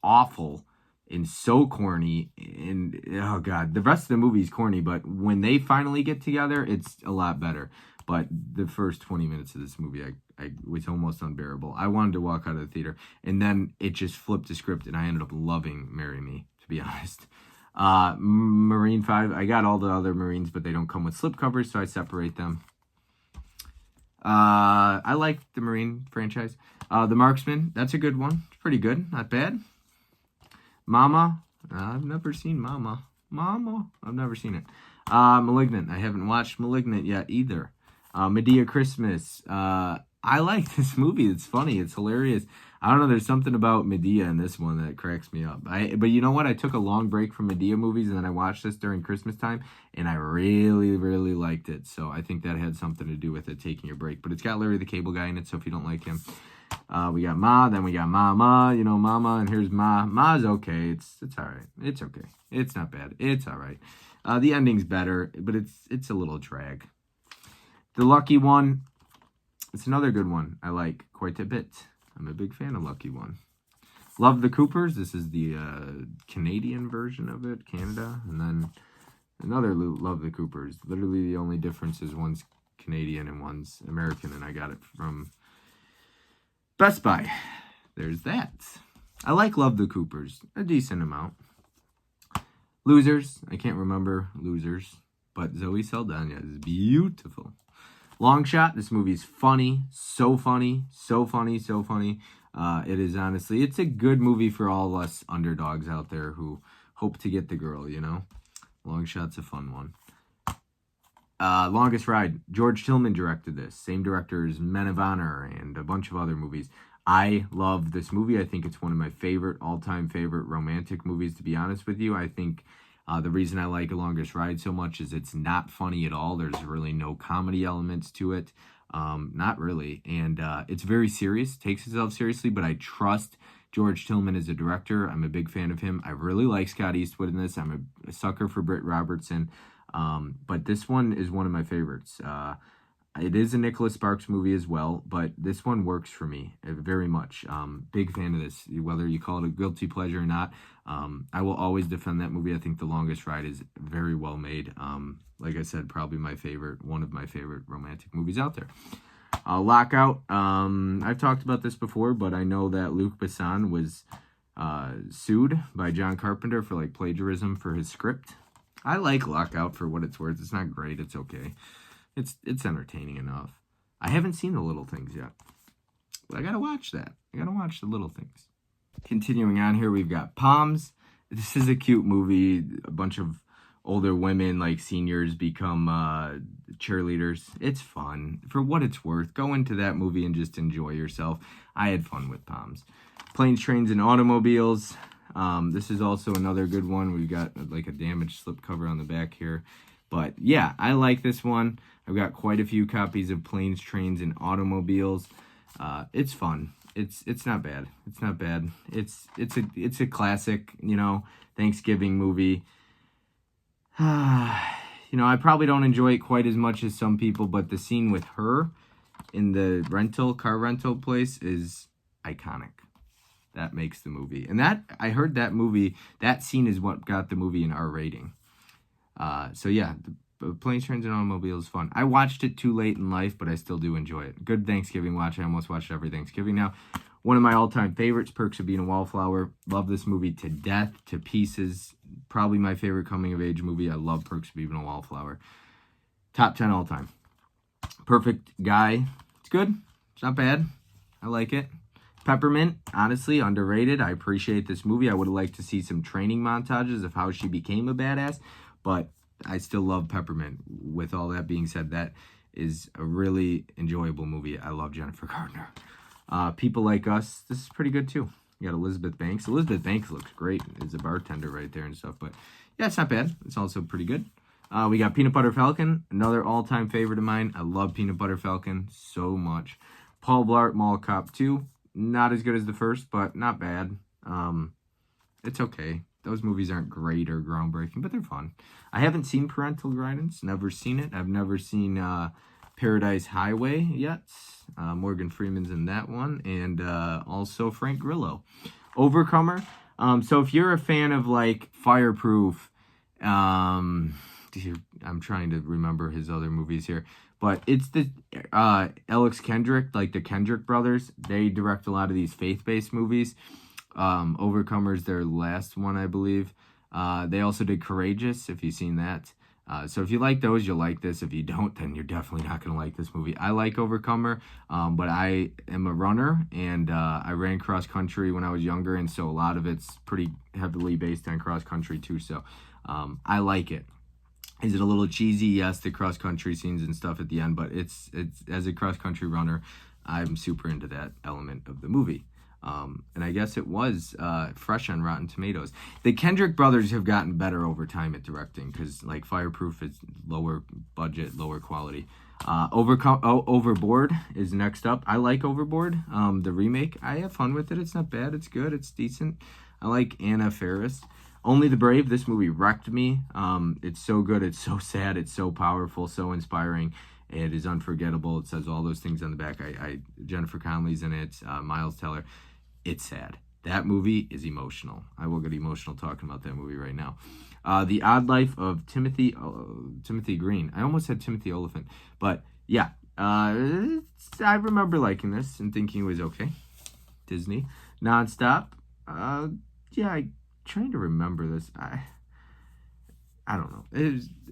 awful and so corny. And oh god, the rest of the movie is corny, but when they finally get together, it's a lot better. But the first 20 minutes of this movie, I was almost unbearable. I wanted to walk out of the theater, and then it just flipped the script, and I ended up loving Marry Me, to be honest. Marine 5, I got all the other Marines, but they don't come with slipcovers, so I separate them. I like the Marine franchise. The Marksman, that's a good one. It's pretty good, not bad. Mama, I've never seen Mama. I've never seen it. Malignant, I haven't watched Malignant yet either. Medea Christmas, I like this movie. It's funny. It's hilarious. I don't know. There's something about Medea in this one that cracks me up. But you know what? I took a long break from Medea movies, and then I watched this during Christmas time, and I really, really liked it. So I think that had something to do with it, taking a break. But it's got Larry the Cable Guy in it, so if you don't like him. We got Ma, then we got Mama, you know, Mama, and here's Ma. Ma's okay. It's all right. It's okay. It's not bad. It's all right. The ending's better, but it's a little drag. The Lucky One, it's another good one I like quite a bit. I'm a big fan of Lucky One. Love the Coopers. This is the Canadian version of it, Canada. And then another Love the Coopers. Literally the only difference is one's Canadian and one's American, and I got it from Best Buy. There's that. I like Love the Coopers, a decent amount. Losers, I can't remember Losers, but Zoe Saldana is beautiful. Long Shot, this movie is funny, so funny, so funny, so funny. It is honestly, it's a good movie for all of us underdogs out there who hope to get the girl, you know. Long Shot's a fun one. Longest Ride, George Tillman directed this. Same director as Men of Honor and a bunch of other movies. I love this movie. I think it's one of my all-time favorite romantic movies, to be honest with you. I think the reason I like A Longest Ride so much is it's not funny at all. There's really no comedy elements to it. Not really. And it's very serious, takes itself seriously, but I trust George Tillman as a director. I'm a big fan of him. I really like Scott Eastwood in this. I'm a sucker for Britt Robertson. But this one is one of my favorites. It is a Nicholas Sparks movie as well, but this one works for me very much. Big fan of this, whether you call it a guilty pleasure or not. I will always defend that movie. I think The Longest Ride is very well made. Like I said, probably one of my favorite romantic movies out there. Lockout. I've talked about this before, but I know that Luc Besson was sued by John Carpenter for like plagiarism for his script. I like Lockout for what it's worth. It's not great. It's okay. It's entertaining enough. I haven't seen The Little Things yet, but I gotta watch that. I gotta watch The Little Things. Continuing on here, we've got Palms. This is a cute movie. A bunch of older women, like seniors, become cheerleaders. It's fun. For what it's worth, go into that movie and just enjoy yourself. I had fun with Palms. Planes, Trains, and Automobiles. This is also another good one. We've got like a damaged slipcover on the back here. But yeah, I like this one. I've got quite a few copies of Planes, Trains, and Automobiles. It's fun. It's not bad. It's not bad. It's a classic, you know, Thanksgiving movie. You know, I probably don't enjoy it quite as much as some people, but the scene with her in the car rental place is iconic. That makes the movie. And I heard that scene is what got the movie an R rating. So yeah, the Planes, Trains, and Automobiles is fun. I watched it too late in life, but I still do enjoy it. Good Thanksgiving watch. I almost watch it every Thanksgiving now. One of my all-time favorites, Perks of Being a Wallflower. Love this movie to death, to pieces. Probably my favorite coming-of-age movie. I love Perks of Being a Wallflower. Top 10 all-time. Perfect Guy. It's good. It's not bad. I like it. Peppermint, honestly, underrated. I appreciate this movie. I would have liked to see some training montages of how she became a badass, but I still love Peppermint. With all that being said, that is a really enjoyable movie. I love Jennifer Gardner. People Like Us, this is pretty good too. You got Elizabeth Banks. Elizabeth Banks looks great as a bartender right there and stuff, but yeah, it's not bad. It's also pretty good. We got Peanut Butter Falcon, another all-time favorite of mine. I love Peanut Butter Falcon so much. Paul Blart Mall Cop 2, not as good as the first, but not bad. It's okay. Those movies aren't great or groundbreaking, but they're fun. I haven't seen Parental Guidance. Never seen it. I've never seen Paradise Highway yet. Morgan Freeman's in that one. And also Frank Grillo. Overcomer. So if you're a fan of like Fireproof, I'm trying to remember his other movies here, but it's the Alex Kendrick, like the Kendrick brothers. They direct a lot of these faith-based movies. Overcomer's their last one, I believe. They also did Courageous, if you've seen that. So if you like those, you'll like this. If you don't, then you're definitely not going to like this movie. I like Overcomer, but I am a runner, and I ran cross country when I was younger, and so a lot of it's pretty heavily based on cross country too. So I like it. Is it a little cheesy? Yes, the cross country scenes and stuff at the end, but it's as a cross country runner, I'm super into that element of the movie. And I guess it was fresh on Rotten Tomatoes. The Kendrick brothers have gotten better over time at directing because, like, Fireproof is lower budget, lower quality. Overboard is next up. I like Overboard, the remake. I have fun with it. It's not bad. It's good. It's decent. I like Anna Faris. Only the Brave. This movie wrecked me. It's so good. It's so sad. It's so powerful. So inspiring. It is unforgettable. It says all those things on the back. Jennifer Connelly's in it. Miles Teller. It's sad. That movie is emotional. I will get emotional talking about that movie right now. The Odd Life of Timothy Green. I almost said Timothy Oliphant. But yeah, I remember liking this and thinking it was okay. Disney. Nonstop. Yeah, I'm trying to remember this. I don't know.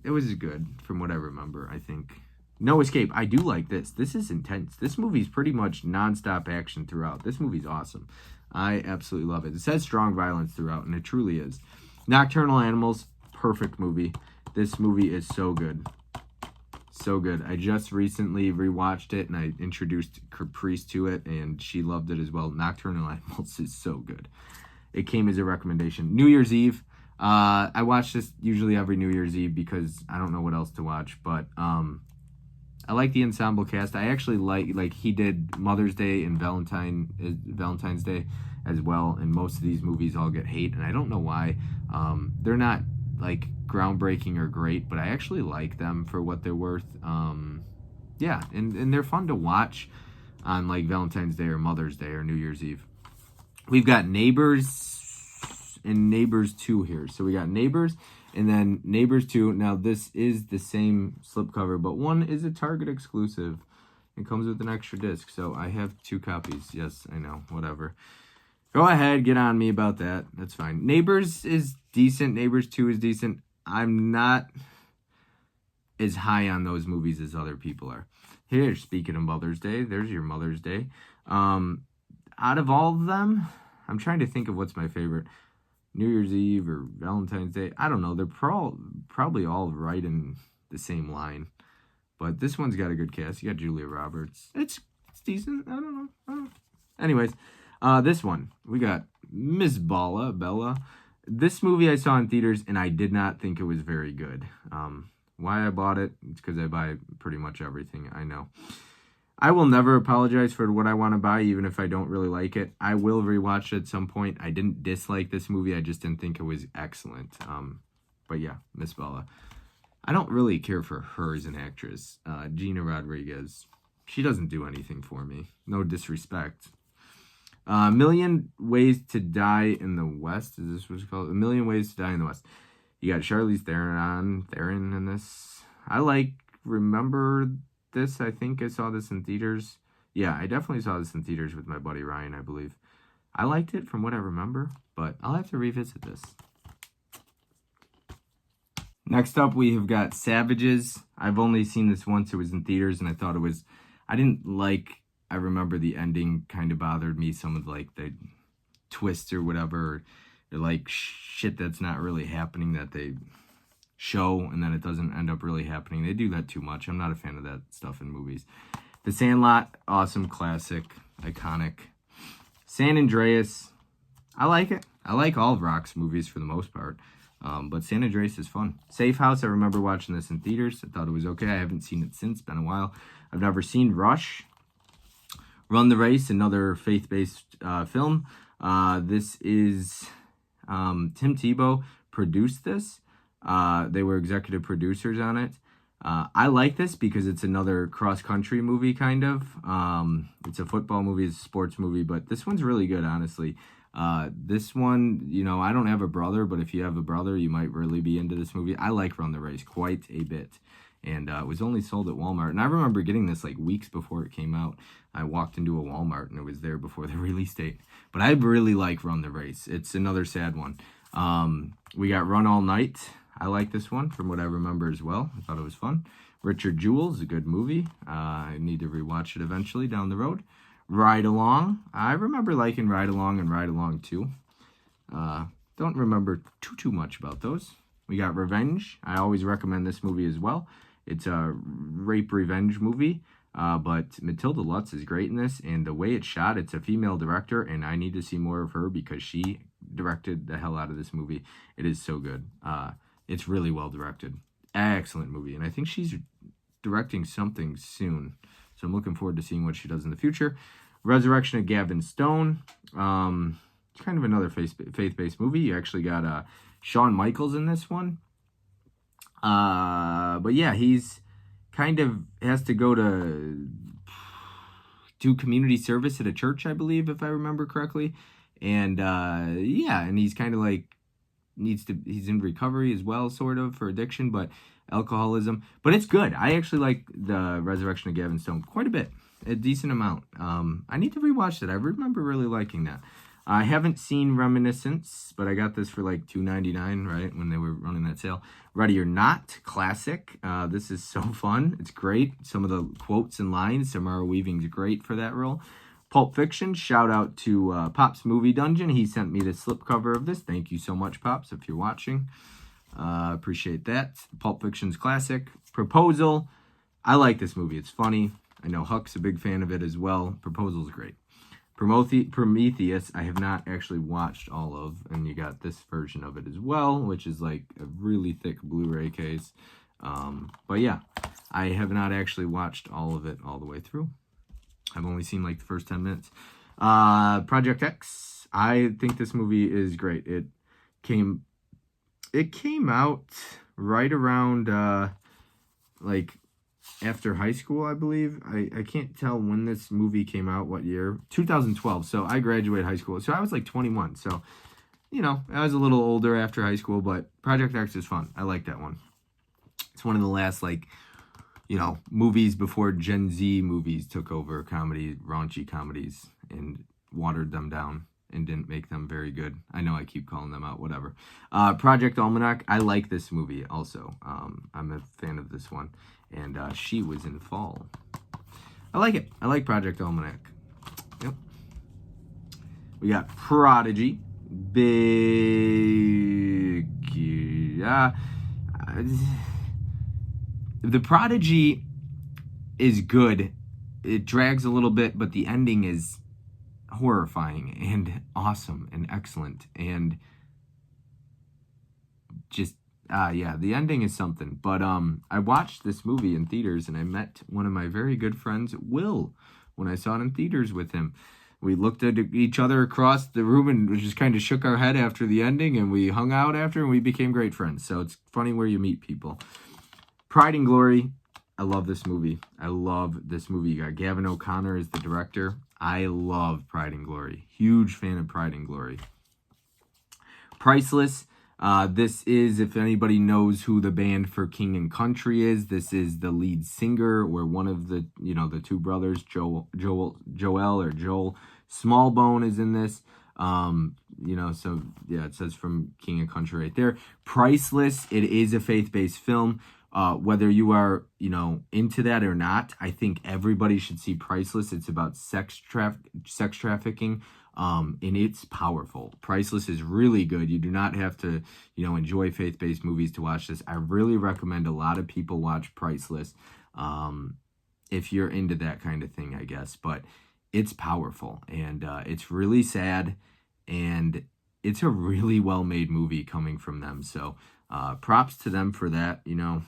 It was good from what I remember, I think. No Escape. I do like this. This is intense. This movie's pretty much nonstop action throughout. This movie's awesome. I absolutely love it. It says strong violence throughout, and it truly is. Nocturnal Animals, perfect movie. This movie is so good. So good. I just recently rewatched it, and I introduced Caprice to it, and she loved it as well. Nocturnal Animals is so good. It came as a recommendation. New Year's Eve. I watch this usually every New Year's Eve because I don't know what else to watch, but I like the ensemble cast. I actually like he did Mother's Day and Valentine's Day as well, and most of these movies all get hate, and I don't know why. They're not like groundbreaking or great, but I actually like them for what they're worth. Yeah, and they're fun to watch on like Valentine's Day or Mother's Day or New Year's Eve. We've got Neighbors and Neighbors 2 here. So we got Neighbors and then Neighbors 2. Now, this is the same slipcover, but one is a Target exclusive. It comes with an extra disc, so I have 2 copies. Yes, I know, whatever. Go ahead, get on me about that. That's fine. Neighbors is decent. Neighbors 2 is decent. I'm not as high on those movies as other people are. Here, speaking of Mother's Day, there's your Mother's Day. Out of all of them, I'm trying to think of what's my favorite. New Year's Eve or Valentine's Day. I don't know. They're probably all right in the same line. But this one's got a good cast. You got Julia Roberts. It's decent. I don't know. Anyways, this one. We got Miss Bella. This movie I saw in theaters, and I did not think it was very good. Why I bought it? It's because I buy pretty much everything. I know. I will never apologize for what I want to buy, even if I don't really like it. I will rewatch it at some point. I didn't dislike this movie. I just didn't think it was excellent. But yeah, Miss Bella. I don't really care for her as an actress. Gina Rodriguez. She doesn't do anything for me. No disrespect. Million Ways to Die in the West. Is this what it's called? A Million Ways to Die in the West. You got Charlize Theron in this. Remember this. I think I saw this in theaters. Yeah, I definitely saw this in theaters with my buddy Ryan, I believe. I liked it from what I remember, but I'll have to revisit this. Next up, we have got Savages. I've only seen this once. It was in theaters, and I remember the ending kind of bothered me. Some of like the twists or whatever, or like shit that's not really happening that they show and then it doesn't end up really happening. They do that too much. I'm not a fan of that stuff in movies. The Sandlot, awesome, classic, iconic. San Andreas, I like it. I like all of Rock's movies for the most part, but San Andreas is fun. Safe House, I remember watching this in theaters. I thought it was okay. I haven't seen it since, been a while. I've never seen Rush. Run the Race, another faith-based film. This is Tim Tebow produced this. They were executive producers on it. I like this because it's another cross-country movie, kind of. It's a football movie, it's a sports movie, but this one's really good, honestly. This one, you know, I don't have a brother, but if you have a brother, you might really be into this movie. I like Run the Race quite a bit. And it was only sold at Walmart. And I remember getting this like weeks before it came out. I walked into a Walmart and it was there before the release date. But I really like Run the Race. It's another sad one. We got Run All Night. I like this one from what I remember as well. I thought it was fun. Richard Jewell is a good movie. I need to rewatch it eventually down the road. Ride Along. I remember liking Ride Along and Ride Along 2. Don't remember too much about those. We got Revenge. I always recommend this movie as well. It's a rape revenge movie, but Matilda Lutz is great in this, and the way it's shot, it's a female director, and I need to see more of her because she directed the hell out of this movie. It is so good. It's really well directed. Excellent movie, and I think she's directing something soon, so I'm looking forward to seeing what she does in the future. Resurrection of Gavin Stone. It's kind of another faith-based movie. You actually got Shawn Michaels in this one. But yeah, he's kind of has to go to do community service at a church, I believe, if I remember correctly. And yeah, and he's kind of like he's in recovery as well, sort of, for addiction, but alcoholism. But it's good. I actually like the Resurrection of Gavin Stone quite a bit, a decent amount. I need to rewatch it. I remember really liking that. I haven't seen Reminiscence, but I got this for like $2.99, right, when they were running that sale. Ready or Not, classic. This is so fun. It's great. Some of the quotes and lines, Samara Weaving's great for that role. Pulp Fiction, shout out to Pop's Movie Dungeon. He sent me the slipcover of this. Thank you so much, Pops, if you're watching. Appreciate that. Pulp Fiction's classic. Proposal. I like this movie. It's funny. I know Huck's a big fan of it as well. Proposal's great. Prometheus, I have not actually watched all of, and you got this version of it as well, which is like a really thick Blu-ray case. But yeah, I have not actually watched all of it all the way through. I've only seen like the first 10 minutes. Project X, I think this movie is great. It came out right around like after high school, I believe. I can't tell when this movie came out, what year. 2012, so I graduated high school. So I was like 21, so, you know, I was a little older after high school, but Project X is fun. I like that one. It's one of the last, like, you know, movies before Gen Z movies took over raunchy comedies, and watered them down and didn't make them very good. I know I keep calling them out, whatever. Project Almanac, I like this movie also. I'm a fan of this one. And She Was in Fall. I like it. I like Project Almanac. Yep. We got Prodigy. Big... The Prodigy is good. It drags a little bit, but the ending is horrifying and awesome and excellent. And just... yeah, the ending is something. But I watched this movie in theaters, and I met one of my very good friends, Will, when I saw it in theaters with him. We looked at each other across the room and just kind of shook our head after the ending, and we hung out after, and we became great friends. So it's funny where you meet people. Pride and Glory. I love this movie. I love this movie. You got Gavin O'Connor as the director. I love Pride and Glory. Huge fan of Pride and Glory. Priceless. This is, if anybody knows who the band For King and Country is, this is the lead singer, or one of the, you know, the two brothers, Joel Smallbone is in this. You know, so yeah, it says From King and Country right there. Priceless. It is a faith-based film. Whether you are, you know, into that or not, I think everybody should see Priceless. It's about sex trafficking. And it's powerful. Priceless is really good. You do not have to, you know, enjoy faith-based movies to watch this. I really recommend a lot of people watch Priceless, if you're into that kind of thing, I guess. But it's powerful, and it's really sad, and it's a really well-made movie coming from them. So props to them for that. You know,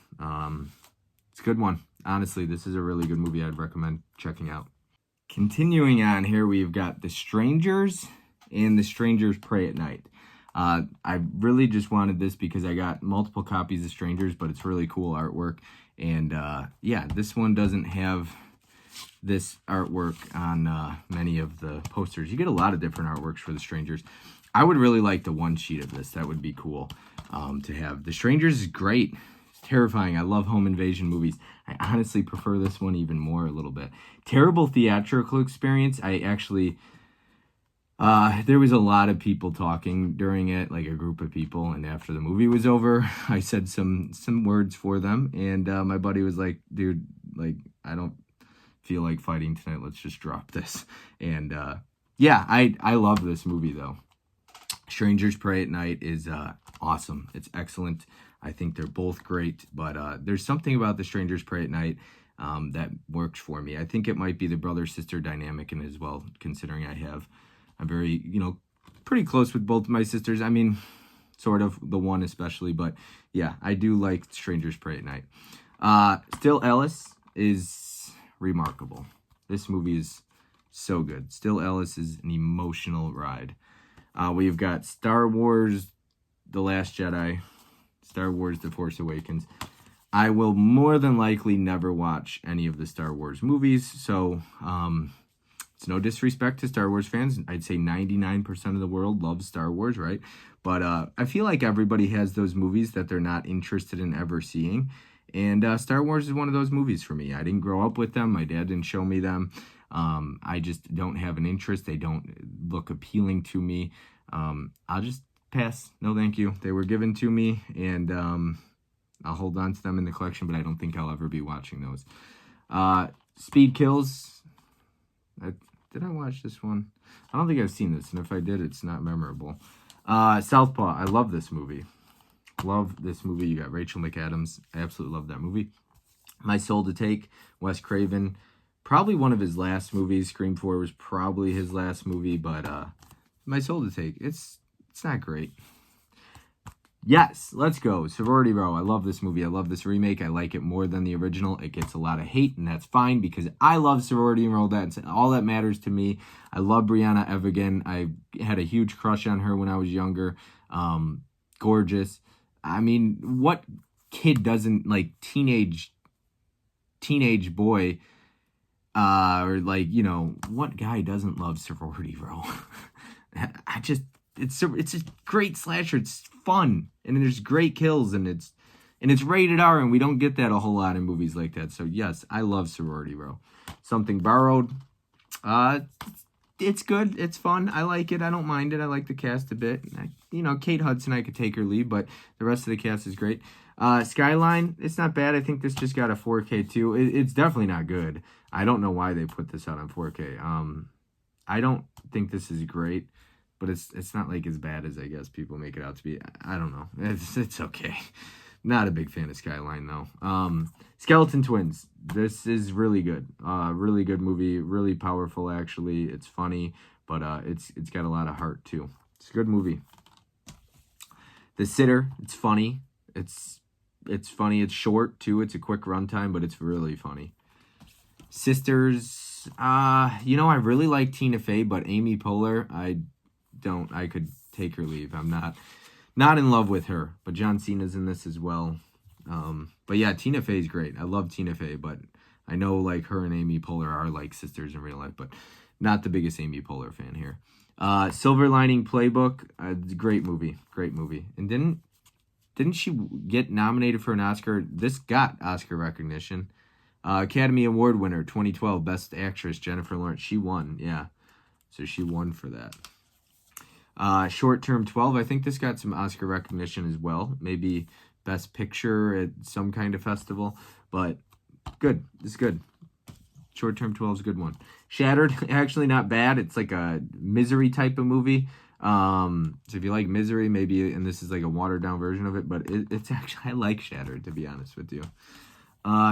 it's a good one. Honestly, this is a really good movie. I'd recommend checking out. Continuing on here, we've got The Strangers and The Strangers Pray at Night. I really just wanted this because I got multiple copies of Strangers, but it's really cool artwork. And yeah, this one doesn't have this artwork on many of the posters. You get a lot of different artworks for The Strangers. I would really like the one sheet of this. That would be cool to have. The Strangers is great. It's terrifying. I love home invasion movies. I honestly prefer this one even more a little bit. Terrible theatrical experience. I actually... there was a lot of people talking during it, like a group of people, and after the movie was over, I said some words for them, and my buddy was like, dude, like, I don't feel like fighting tonight, let's just drop this. And yeah, I love this movie, though. Strangers Pray at Night is awesome. It's excellent. I think they're both great, but there's something about The Strangers Pray at Night that works for me. I think it might be the brother-sister dynamic in it as well, considering I'm very, pretty close with both of my sisters. I mean, sort of, the one especially, but yeah, I do like Strangers Pray at Night. Still Ellis is remarkable. This movie is so good. Still Ellis is an emotional ride. We've got Star Wars, The Last Jedi, Star Wars, The Force Awakens. I will more than likely never watch any of the Star Wars movies, so it's no disrespect to Star Wars fans. I'd say 99% of the world loves Star Wars, right? But I feel like everybody has those movies that they're not interested in ever seeing. And Star Wars is one of those movies for me. I didn't grow up with them. My dad didn't show me them. I just don't have an interest. They don't look appealing to me. I'll just pass. No, thank you. They were given to me, and I'll hold on to them in the collection, but I don't think I'll ever be watching those. Speed Kills. Did I watch this one? I don't think I've seen this, and if I did, it's not memorable. Southpaw. I love this movie. Love this movie. You got Rachel McAdams. I absolutely love that movie. My Soul to Take. Wes Craven. Probably one of his last movies. Scream 4 was probably his last movie, but My Soul to Take. It's not great. Yes, let's go. Sorority Row. I love this movie. I love this remake. I like it more than the original. It gets a lot of hate, and that's fine because I love Sorority Row. That's all that matters to me. I love Brianna Evigan. I had a huge crush on her when I was younger. Gorgeous. I mean, what kid doesn't, like, teenage boy, or, like, what guy doesn't love Sorority Row? It's a great slasher. It's fun, and there's great kills, and it's rated R, and we don't get that a whole lot in movies like that. So yes, I love Sorority Row. Something Borrowed. It's good. It's fun. I like it. I don't mind it. I like the cast a bit. Kate Hudson, I could take her leave, but the rest of the cast is great. Skyline, it's not bad. I think this just got a 4K too. It's definitely not good. I don't know why they put this out on 4K. I don't think this is great, but it's not like as bad as I guess people make it out to be. I don't know. It's okay. Not a big fan of Skyline though. Skeleton Twins. This is really good. Really good movie. Really powerful actually. It's funny, but it's got a lot of heart too. It's a good movie. The Sitter. It's funny. It's funny. It's short too. It's a quick runtime, but it's really funny. Sisters. I really like Tina Fey, but Amy Poehler, I could take her leave. I'm not in love with her, but John Cena's in this as well. But yeah, Tina Fey's great. I love Tina Fey, but I know like her and Amy Poehler are like sisters in real life, but not the biggest Amy Poehler fan here. Silver Lining Playbook, great movie. And didn't she get nominated for an Oscar? This got Oscar recognition. Academy Award winner 2012 Best Actress Jennifer Lawrence. She won, yeah. So she won for that. Short Term 12. I think this got some Oscar recognition as well. Maybe Best Picture at some kind of festival. But good. It's good. Short Term 12 is a good one. Shattered. Actually not bad. It's like a misery type of movie. So if you like Misery, maybe, and this is like a watered down version of it. But it's actually, I like Shattered, to be honest with you.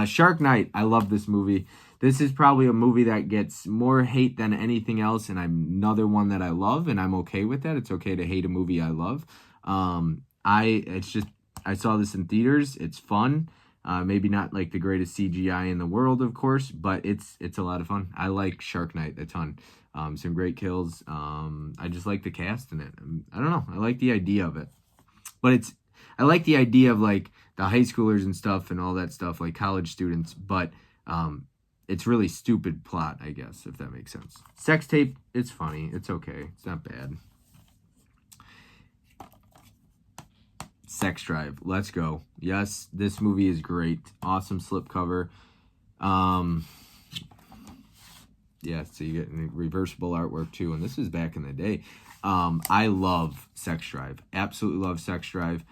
Shark Night. I love this movie. This is probably a movie that gets more hate than anything else, and another one that I love, and I'm okay with that. It's okay to hate a movie I love. I saw this in theaters. It's fun. Maybe not like the greatest CGI in the world, of course, but it's a lot of fun. I like Shark Night a ton. Some great kills. I just like the cast in it. I don't know. I like the idea of it, but I like the idea of like the high schoolers and stuff and all that stuff, like college students, but it's really stupid plot, I guess, if that makes sense. Sex Tape, it's funny. It's okay. It's not bad. Sex Drive, let's go. Yes, this movie is great. Awesome slipcover. Yeah, so you get reversible artwork too, and this is back in the day. I love Sex Drive. Absolutely love Sex Drive.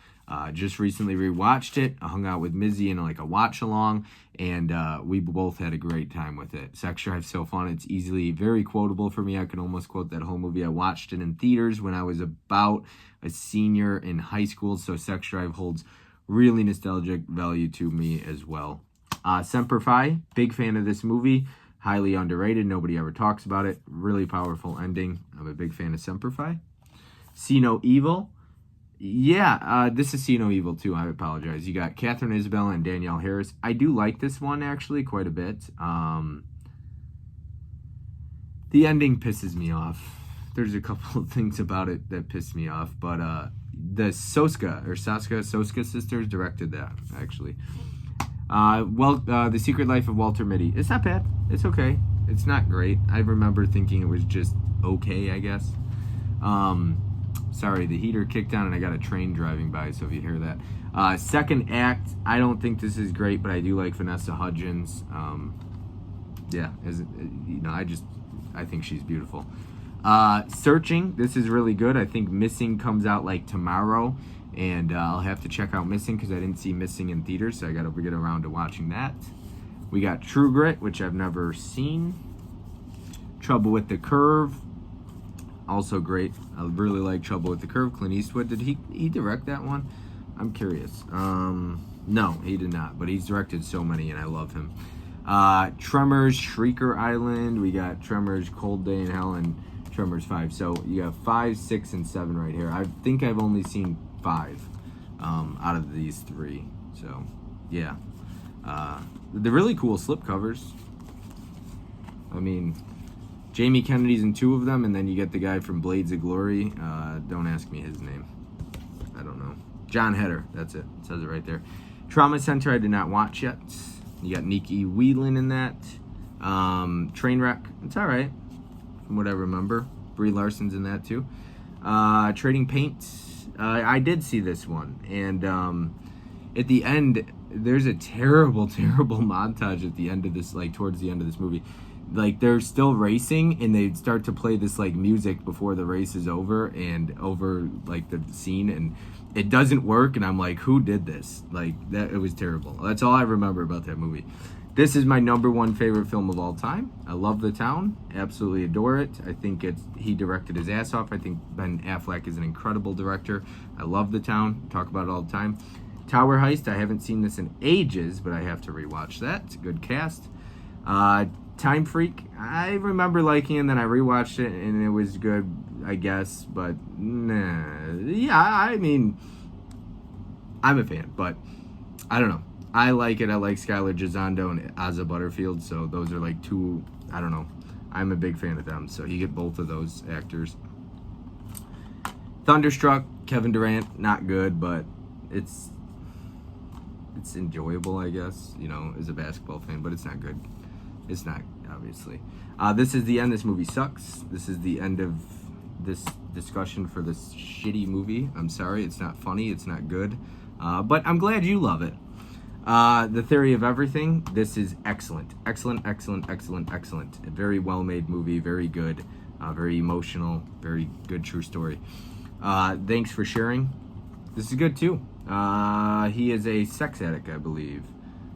Just recently rewatched it. I hung out with Mizzy in like a watch along, and we both had a great time with it. Sex Drive's so fun. It's easily very quotable for me. I can almost quote that whole movie. I watched it in theaters when I was about a senior in high school, so Sex Drive holds really nostalgic value to me as well. Semper Fi, big fan of this movie. Highly underrated. Nobody ever talks about it. Really powerful ending. I'm a big fan of Semper Fi. See No Evil. Yeah, this is See No Evil too. I apologize. You got Catherine Isabel and Danielle Harris. I do like this one actually quite a bit. The ending pisses me off. There's a couple of things about it that piss me off, but the Soska sisters directed that actually. The Secret Life of Walter Mitty. It's not bad. It's okay. It's not great. I remember thinking it was just okay, I guess. Sorry, the heater kicked on and I got a train driving by, so if you hear that. Second act, I don't think this is great, but I do like Vanessa Hudgens. I think she's beautiful. Searching, this is really good. I think Missing comes out like tomorrow, and I'll have to check out Missing because I didn't see Missing in theaters, so I got to get around to watching that. We got True Grit, which I've never seen. Trouble with the Curve, also great. I really like Trouble with the Curve. Clint Eastwood, did he direct that one? I'm curious. No, he did not, but he's directed so many, and I love him. Tremors, Shrieker Island. We got Tremors, Cold Day in Hell, and Tremors 5. So you have 5, 6, and 7 right here. I think I've only seen 5 out of these 3. So, yeah. They're really cool slipcovers. I mean, Jamie Kennedy's in 2 of them, and then you get the guy from Blades of Glory. Don't ask me his name. I don't know. John Heder. That's it. It says it right there. Trauma Center I did not watch yet. You got Nikki Whelan in that. Trainwreck. It's all right, from what I remember. Brie Larson's in that too. Trading Paint. I did see this one, and at the end, there's a terrible, terrible montage at the end of this, like towards the end of this movie. Like they're still racing, and they start to play this like music before the race is over, and over like the scene, and it doesn't work. And I'm like, who did this? Like that, it was terrible. That's all I remember about that movie. This is my #1 favorite film of all time. I love The Town. Absolutely adore it. I think he directed his ass off. I think Ben Affleck is an incredible director. I love The Town. Talk about it all the time. Tower Heist. I haven't seen this in ages, but I have to rewatch that. It's a good cast. Time Freak. I remember liking it, and then I rewatched it, and it was good, I guess. But, nah. Yeah, I mean, I'm a fan, but I don't know. I like it. I like Skylar Gisondo and Asa Butterfield, so those are like 2, I don't know. I'm a big fan of them, so you get both of those actors. Thunderstruck, Kevin Durant, not good, but it's enjoyable, I guess, you know, as a basketball fan, but it's not good. It's not, obviously. This is the end. This movie sucks. This is the end of this discussion for this shitty movie. I'm sorry. It's not funny. It's not good. But I'm glad you love it. The Theory of Everything. This is excellent. Excellent, excellent, excellent, excellent. A very well-made movie. Very good. Very emotional. Very good true story. Thanks for sharing. This is good, too. He is a sex addict, I believe.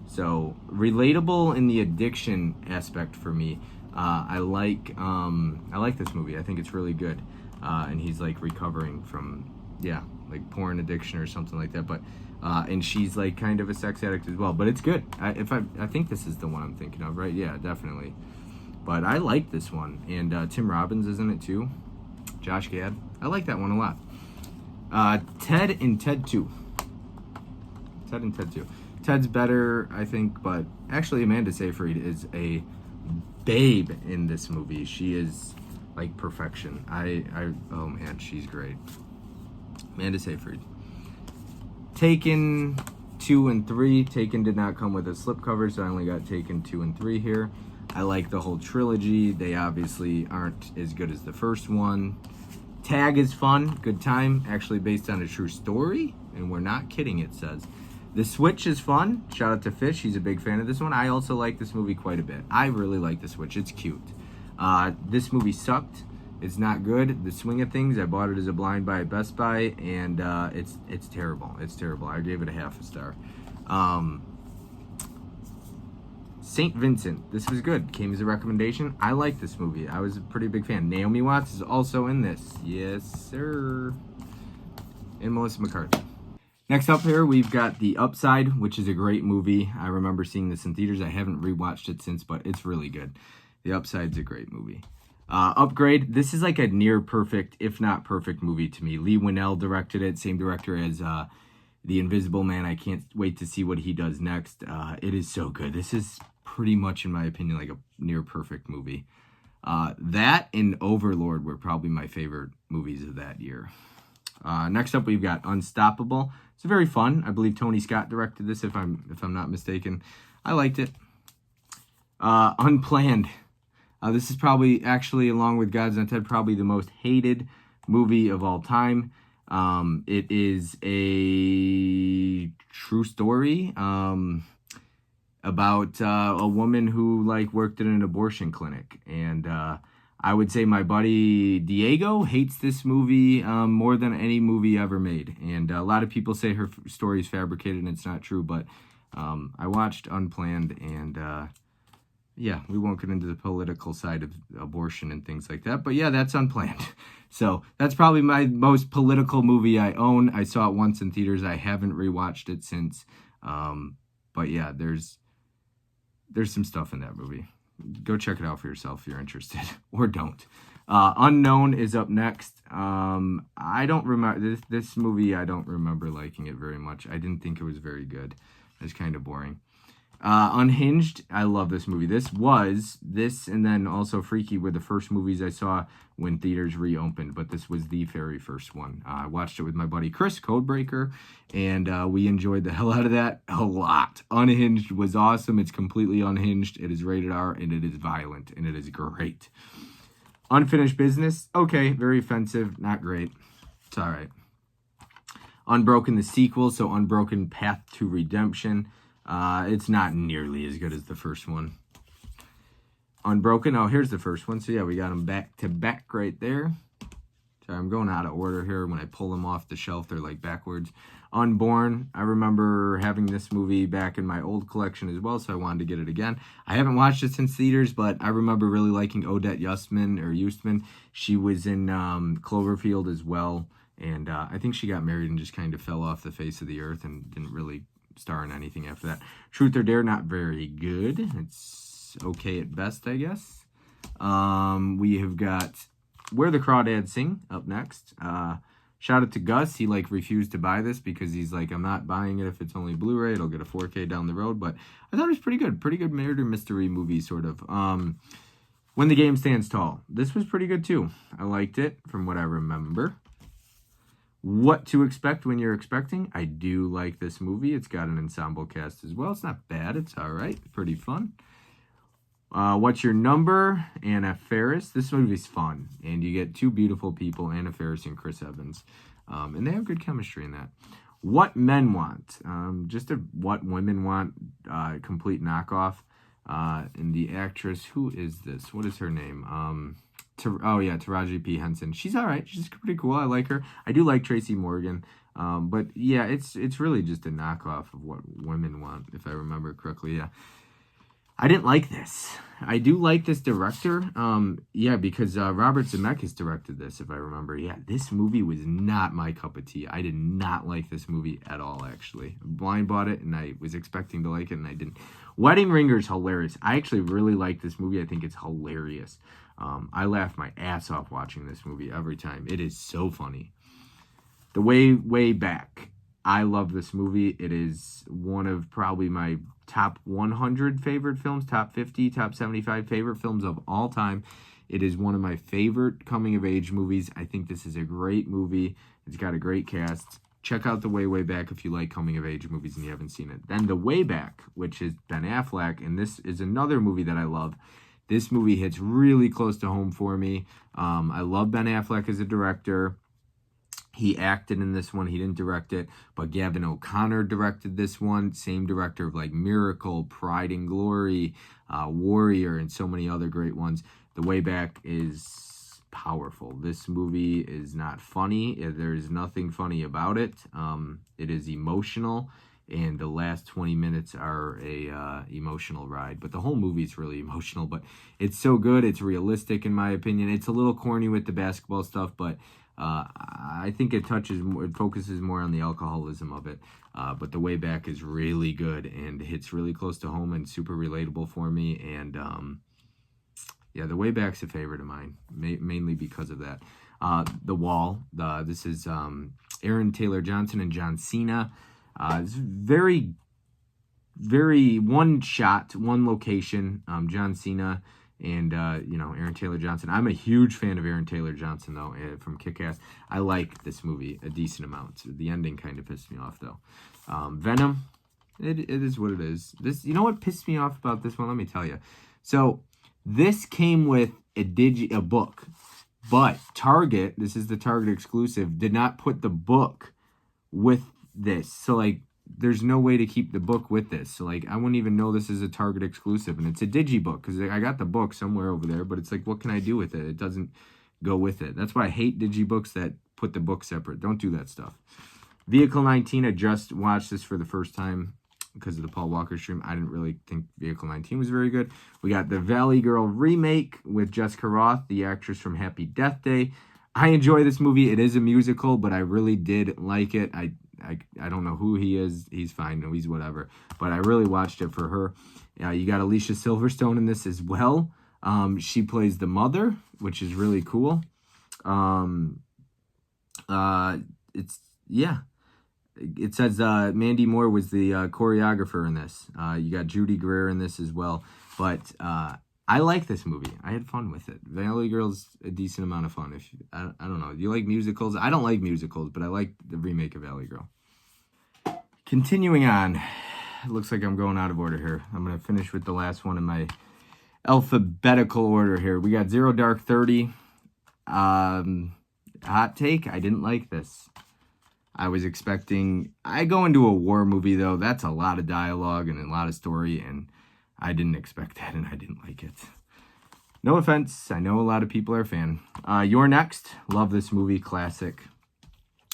So, relatable in the addiction aspect for me. I like this movie. I think it's really good. And he's, like, recovering from, like porn addiction or something like that. But and she's, like, kind of a sex addict as well. But it's good. I think this is the one I'm thinking of, right? Yeah, definitely. But I like this one. And Tim Robbins is in it, too. Josh Gad. I like that one a lot. Ted and Ted 2. Ted and Ted 2. Ted's better, I think, but actually Amanda Seyfried is a babe in this movie. She is like perfection. Oh man, she's great. Amanda Seyfried. Taken, 2 and 3. Taken did not come with a slipcover, so I only got Taken 2 and 3 here. I like the whole trilogy. They obviously aren't as good as the first one. Tag is fun, good time, actually based on a true story, and we're not kidding, it says. The Switch is fun. Shout out to Fish, he's a big fan of this one. I also like this movie quite a bit. I really like the Switch, it's cute. This movie sucked. It's not good. The Swing of Things, I bought it as a blind buy at Best Buy, and it's terrible. It's terrible. I gave it a half a star. St. Vincent, this was good. Came as a recommendation. I like this movie. I was a pretty big fan. Naomi Watts is also in this. Yes, sir. And Melissa McCarthy. Next up here, we've got The Upside, which is a great movie. I remember seeing this in theaters. I haven't rewatched it since, but it's really good. The Upside's a great movie. Upgrade, this is like a near perfect, if not perfect movie to me. Lee Winnell directed it, same director as The Invisible Man. I can't wait to see what he does next. It is so good. This is pretty much, in my opinion, like a near perfect movie. That and Overlord were probably my favorite movies of that year. Next up, we've got Unstoppable. It's very fun. I believe Tony Scott directed this, if I'm not mistaken. I liked it. Unplanned. This is probably, actually, along with God's Not Dead, probably the most hated movie of all time. It is a true story about a woman who worked in an abortion clinic, and I would say my buddy Diego hates this movie more than any movie ever made, and a lot of people say her story is fabricated and it's not true, but I watched Unplanned, and yeah, we won't get into the political side of abortion and things like that, but yeah, that's Unplanned. So that's probably my most political movie I own. I saw it once in theaters. I haven't rewatched it since, but yeah, there's some stuff in that movie. Go check it out for yourself if you're interested, or don't. Unknown is up next. I don't remember this movie. I don't remember liking it very much. I didn't think it was very good. It was kind of boring. Unhinged, I love this movie. This and then also Freaky were the first movies I saw when theaters reopened, but this was the very first one. I watched it with my buddy Chris, Codebreaker, and we enjoyed the hell out of that a lot. Unhinged was awesome. It's completely unhinged. It is rated R, and it is violent, and it is great. Unfinished Business, okay, very offensive, not great. It's all right. Unbroken, the sequel, so Unbroken Path to Redemption. It's not nearly as good as the first one. Unbroken, oh, here's the first one. So yeah, we got them back to back right there. Sorry, I'm going out of order here. When I pull them off the shelf, they're backwards. Unborn, I remember having this movie back in my old collection as well, so I wanted to get it again. I haven't watched it since theaters, but I remember really liking Odette Yustman. She was in Cloverfield as well, and I think she got married and just kind of fell off the face of the earth and didn't really star in anything after that. Truth or Dare, not very good. It's okay at best, I guess. We have got Where the Crawdads Sing up next. Shout out to Gus. He refused to buy this because he's I'm not buying it if it's only Blu-ray. It'll get a 4K down the road, but I thought it was pretty good. Pretty good murder mystery movie, sort of. When the Game Stands Tall. This was pretty good too. I liked it from what I remember. What to Expect When You're Expecting. I do like this movie. It's got an ensemble cast as well. It's not bad. It's all right. Pretty fun. What's Your Number? Anna Faris. This movie's fun. And you get two beautiful people, Anna Faris and Chris Evans. And they have good chemistry in that. What Men Want. Just a What Women Want complete knockoff. And the actress, who is this? What is her name? Taraji P. Henson. She's all right. She's pretty cool. I like her. I do like Tracy Morgan. But yeah, it's really just a knockoff of What Women Want, if I remember correctly. Yeah. I didn't like this. I do like this director. Because Robert Zemeckis directed this, if I remember. Yeah, this movie was not my cup of tea. I did not like this movie at all, actually. Blind bought it, and I was expecting to like it, and I didn't. Wedding Ringer is hilarious. I actually really like this movie. I think it's hilarious. I laugh my ass off watching this movie every time. It is so funny. The Way Back. I love this movie. It is one of probably my top 100 favorite films, top 50, top 75 favorite films of all time. It is one of my favorite coming-of-age movies. I think this is a great movie. It's got a great cast. check out The Way, Way Back if you like coming-of-age movies and you haven't seen it. Then The Way Back, which is Ben Affleck, and this is another movie that I love. This movie hits really close to home for me. I love Ben Affleck as a director. He acted in this one. He didn't direct it, but Gavin O'Connor directed this one. Same director of like Miracle, Pride and Glory, Warrior, and so many other great ones. The Way Back is powerful. This movie is not funny. There's nothing funny about it. It is emotional, and the last 20 minutes are a emotional ride. But the whole movie is really emotional, but it's so good. It's realistic, in my opinion. It's a little corny with the basketball stuff, but I think it focuses more on the alcoholism of it. But The Way Back is really good and hits really close to home and super relatable for me. And yeah, The Way Back's a favorite of mine, mainly because of that. The Wall. This is Aaron Taylor Johnson and John Cena. It's very, very one shot, one location. John Cena and Aaron Taylor Johnson. I'm a huge fan of Aaron Taylor Johnson, though, from Kick-Ass. I like this movie a decent amount. The ending kind of pissed me off, though. Venom, it is what it is. This, you know what pissed me off about this one? Let me tell you. So this came with a book, but Target, this is the Target exclusive, did not put the book with this. So like, there's no way to keep the book with this. So like, I wouldn't even know this is a Target exclusive, and it's a digibook because I got the book somewhere over there, but it's like, what can I do with it? It doesn't go with it. That's why I hate digibooks that put the book separate. Don't do that stuff. Vehicle 19, I just watched this for the first time because of the Paul Walker stream. I didn't really think Vehicle 19 was very good. We got the Valley Girl remake with Jessica Roth, the actress from Happy Death Day. I enjoy this movie. It is a musical, but I really did like it. I don't know who he is. He's fine. No, he's whatever. But I really watched it for her. You got Alicia Silverstone in this as well. She plays the mother, which is really cool. It says Mandy Moore was the choreographer in this. You got Judy Greer in this as well. But I like this movie. I had fun with it. Valley Girl's a decent amount of fun. I don't know. Do you like musicals? I don't like musicals, but I like the remake of Valley Girl. Continuing on. It looks like I'm going out of order here. I'm going to finish with the last one in my alphabetical order here. We got Zero Dark 30. Hot take, I didn't like this. I was expecting... I go into a war movie, though. That's a lot of dialogue and a lot of story, and I didn't expect that, and I didn't like it. No offense. I know a lot of people are a fan. You're Next. Love this movie. Classic.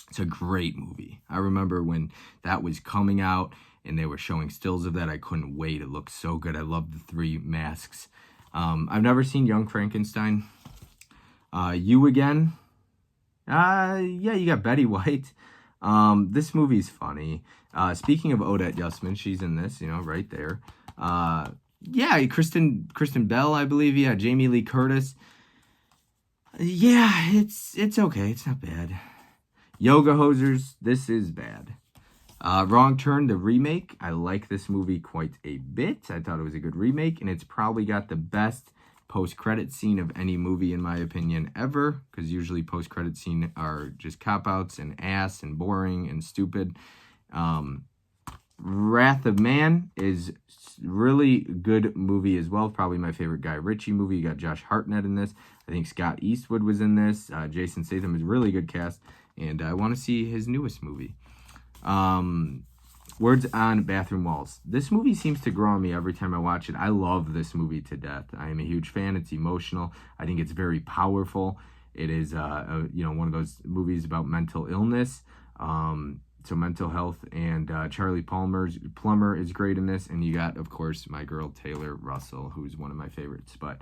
It's a great movie. I remember when that was coming out, and they were showing stills of that. I couldn't wait. It looked so good. I love the three masks. I've never seen Young Frankenstein. You Again. Yeah, you got Betty White. This movie's funny. Speaking of Odette Yustman, she's in this, right there. Yeah, Kristen Bell, I believe. Yeah, Jamie Lee Curtis. Yeah, it's okay. It's not bad. Yoga Hosers, this is bad. Wrong Turn, the remake. I like this movie quite a bit. I thought it was a good remake, and it's probably got the best post-credit scene of any movie, in my opinion, ever, because usually post-credit scene are just cop-outs and ass and boring and stupid. Wrath of Man is really good movie as well. Probably my favorite Guy Ritchie movie. You got Josh Hartnett in this. I think Scott Eastwood was in this. Jason Statham is a really good cast, and I want to see his newest movie. Words on Bathroom Walls. This movie seems to grow on me every time I watch it. I love this movie to death. I am a huge fan. It's emotional. I think it's very powerful. It is, one of those movies about mental illness. So mental health, and Charlie Plummer is great in this. And you got, of course, my girl Taylor Russell, who's one of my favorites. But